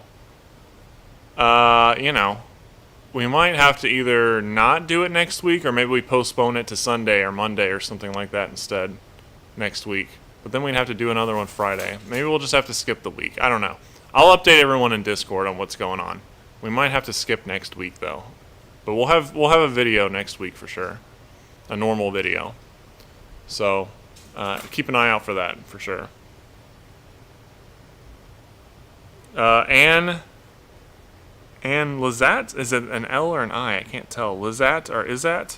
S1: you know, we might have to either not do it next week, or maybe we postpone it to Sunday or Monday or something like that instead next week. But then we'd have to do another one Friday. Maybe we'll just have to skip the week. I don't know. I'll update everyone in Discord on what's going on. We might have to skip next week though, but we'll have a video next week for sure, a normal video. So keep an eye out for that for sure. Anne Lizat, is it an L or an I? I can't tell. Lizat or Izat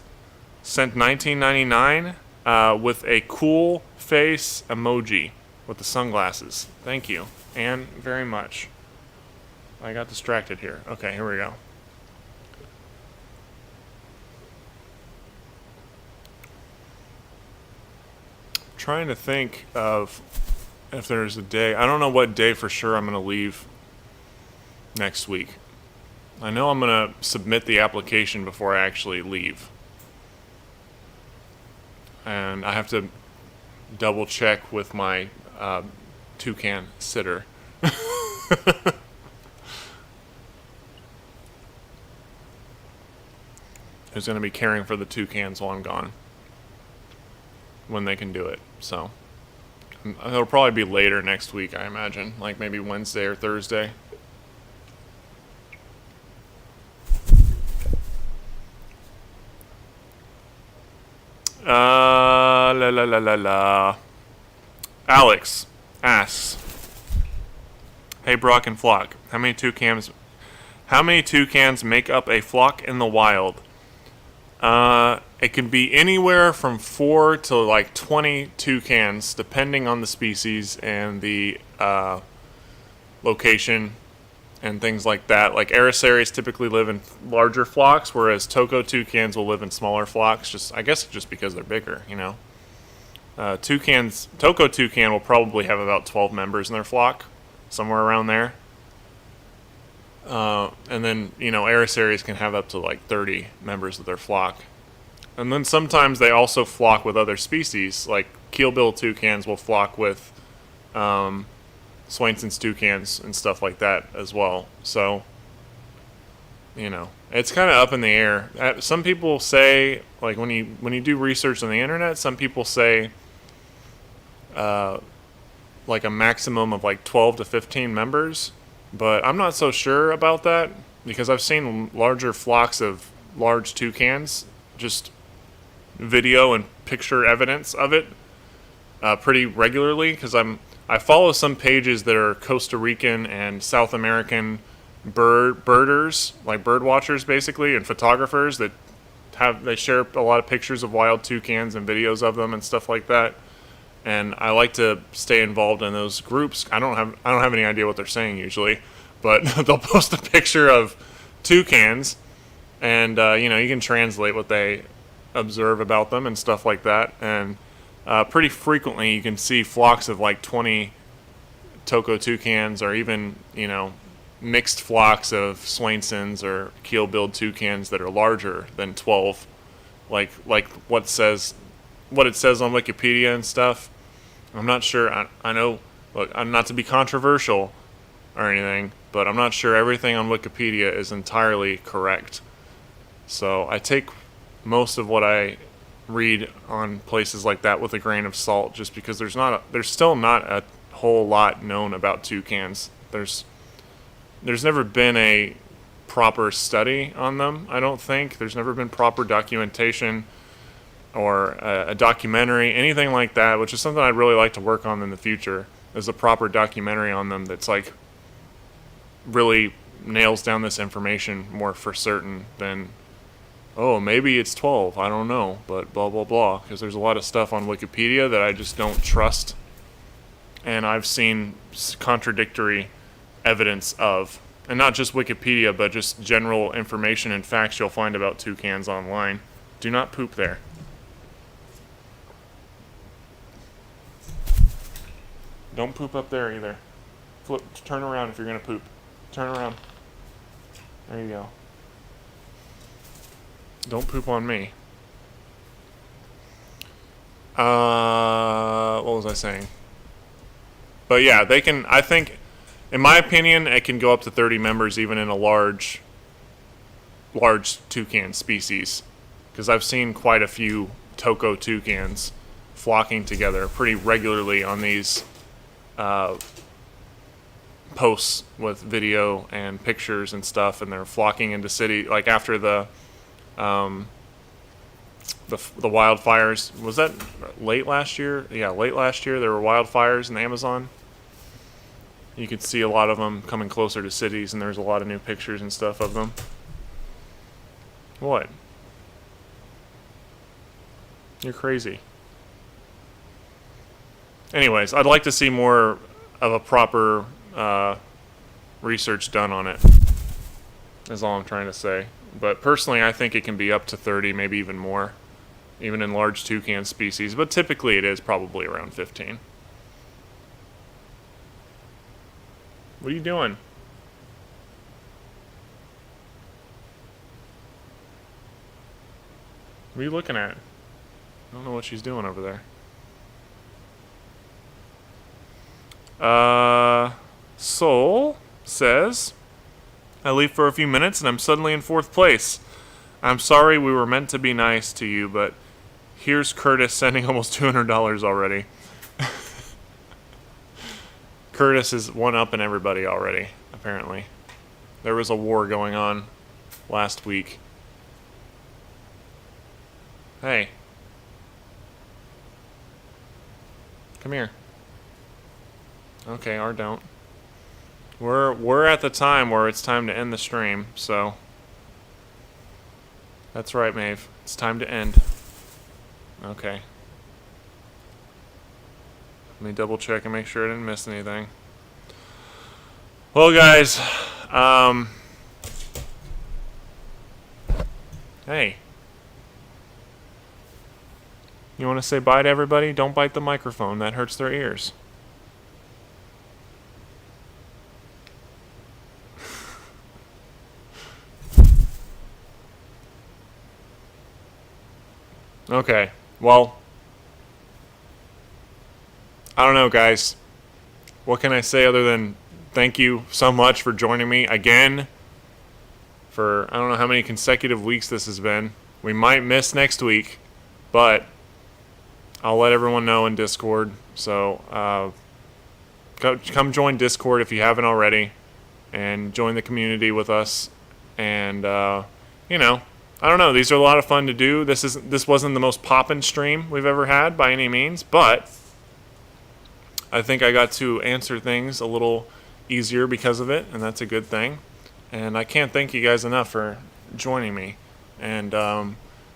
S1: sent $19.99 with a cool face emoji with the sunglasses. Thank you, Anne, very much. I got distracted here. Okay, here we go. Trying to think of if there's a day. I don't know what day for sure I'm going to leave next week. I know I'm going to submit the application before I actually leave. And I have to double check with my toucan sitter. Who's going to be caring for the toucans while I'm gone, when they can do it. So it'll probably be later next week, I imagine, like maybe Wednesday or Thursday. Alex asks, hey Brock and Flock, how many toucans make up a flock in the wild? It can be anywhere from 4 to like 20 toucans, depending on the species and the location and things like that. Like Araceres typically live in larger flocks, whereas Toko toucans will live in smaller flocks. I guess just because they're bigger, you know. Toko toucan will probably have about 12 members in their flock, somewhere around there. And then, you know, Araceres can have up to like 30 members of their flock. And then sometimes they also flock with other species, like keelbill toucans will flock with Swainson's toucans and stuff like that as well. So, you know, it's kind of up in the air. Some people say, like when you do research on the internet, some people say like a maximum of like 12 to 15 members. But I'm not so sure about that because I've seen larger flocks of large toucans, just video and picture evidence of it pretty regularly because I follow some pages that are Costa Rican and South American birders, like bird watchers basically, and photographers that they share a lot of pictures of wild toucans and videos of them and stuff like that. And I like to stay involved in those groups. I don't have any idea what they're saying usually, but they'll post a picture of toucans, and you know, you can translate what they observe about them and stuff like that. And pretty frequently, you can see flocks of like 20 Toko toucans, or even, you know, mixed flocks of Swainsons or keel-billed toucans that are larger than 12, like what it says on Wikipedia and stuff. I'm not sure. I know, look, I'm not to be controversial or anything, but I'm not sure everything on Wikipedia is entirely correct. So I take most of what I read on places like that with a grain of salt, just because there's still not a whole lot known about toucans. There's never been a proper study on them, I don't think. There's never been proper documentation or a documentary, anything like that, which is something I'd really like to work on in the future, is a proper documentary on them that's like really nails down this information more for certain than, oh, maybe it's 12, I don't know, but blah, blah, blah, because there's a lot of stuff on Wikipedia that I just don't trust, and I've seen contradictory evidence of, and not just Wikipedia, but just general information and facts you'll find about toucans online. Do not poop there. Don't poop up there either. Turn around if you're going to poop. Turn around. There you go. Don't poop on me. What was I saying? But yeah, they can, I think, in my opinion, it can go up to 30 members even in a large toucan species. Because I've seen quite a few Toko toucans flocking together pretty regularly on these posts with video and pictures and stuff, and they're flocking into city, like after the wildfires. Was that late last year? Yeah, late last year there were wildfires in the Amazon. You could see a lot of them coming closer to cities, and there's a lot of new pictures and stuff of them. What? You're crazy. Anyways, I'd like to see more of a proper research done on it, is all I'm trying to say. But personally, I think it can be up to 30, maybe even more, even in large toucan species. But typically it is probably around 15. What are you doing? What are you looking at? I don't know what she's doing over there. Soul says, I leave for a few minutes and I'm suddenly in 4th place. I'm sorry, we were meant to be nice to you, but here's Curtis sending almost $200 already. Curtis is one-upping everybody already, apparently. There was a war going on last week. Hey. Come here. Okay, or don't. We're at the time where it's time to end the stream, so That's right, Maeve. It's time to end. Okay. Let me double check and make sure I didn't miss anything. Well, guys, hey. You want to say bye to everybody? Don't bite the microphone. That hurts their ears. Okay. Well, I don't know, guys. What can I say other than thank you so much for joining me again for I don't know how many consecutive weeks this has been. We might miss next week, but I'll let everyone know in Discord. So come join Discord if you haven't already, and join the community with us. And you know, I don't know. These are a lot of fun to do. This wasn't the most poppin' stream we've ever had by any means, but I think I got to answer things a little easier because of it, and that's a good thing. And I can't thank you guys enough for joining me and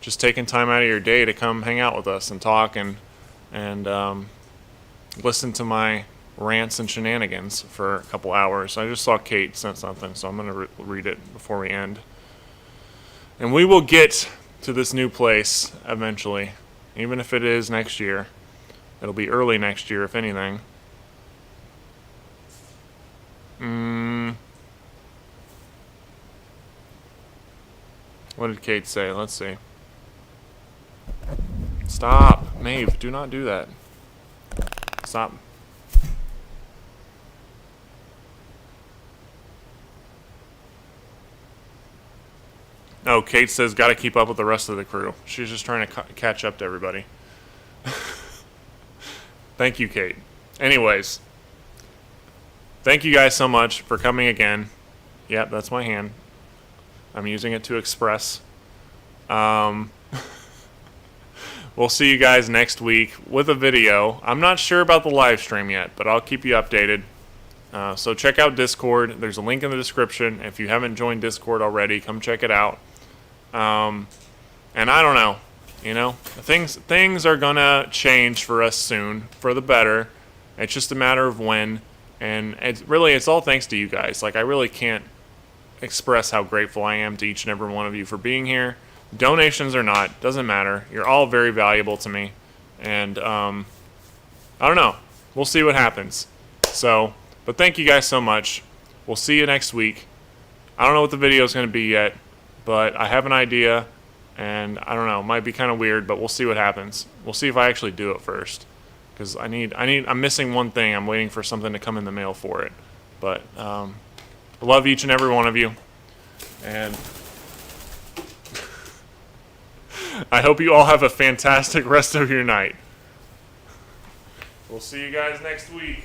S1: just taking time out of your day to come hang out with us and talk and listen to my rants and shenanigans for a couple hours. I just saw Kate sent something, so I'm going to read it before we end. And we will get to this new place eventually, even if it is next year. It'll be early next year, if anything. What did Kate say? Let's see. Stop. Maeve, do not do that. Stop. Oh, Kate says, gotta keep up with the rest of the crew. She's just trying to catch up to everybody. Thank you, Kate. Anyways, thank you guys so much for coming again. Yep, that's my hand. I'm using it to express. We'll see you guys next week with a video. I'm not sure about the live stream yet, but I'll keep you updated. So check out Discord. There's a link in the description. If you haven't joined Discord already, come check it out. And I don't know. You know, things are gonna change for us soon, for the better. It's just a matter of when, and it's all thanks to you guys. Like, I really can't express how grateful I am to each and every one of you for being here. Donations or not, doesn't matter. You're all very valuable to me, and I don't know. We'll see what happens. So, but thank you guys so much. We'll see you next week. I don't know what the video is going to be yet, but I have an idea. And I don't know, it might be kind of weird, but we'll see what happens. We'll see if I actually do it first, because I'm missing one thing. I'm waiting for something to come in the mail for it. But I love each and every one of you, and I hope you all have a fantastic rest of your night. We'll see you guys next week.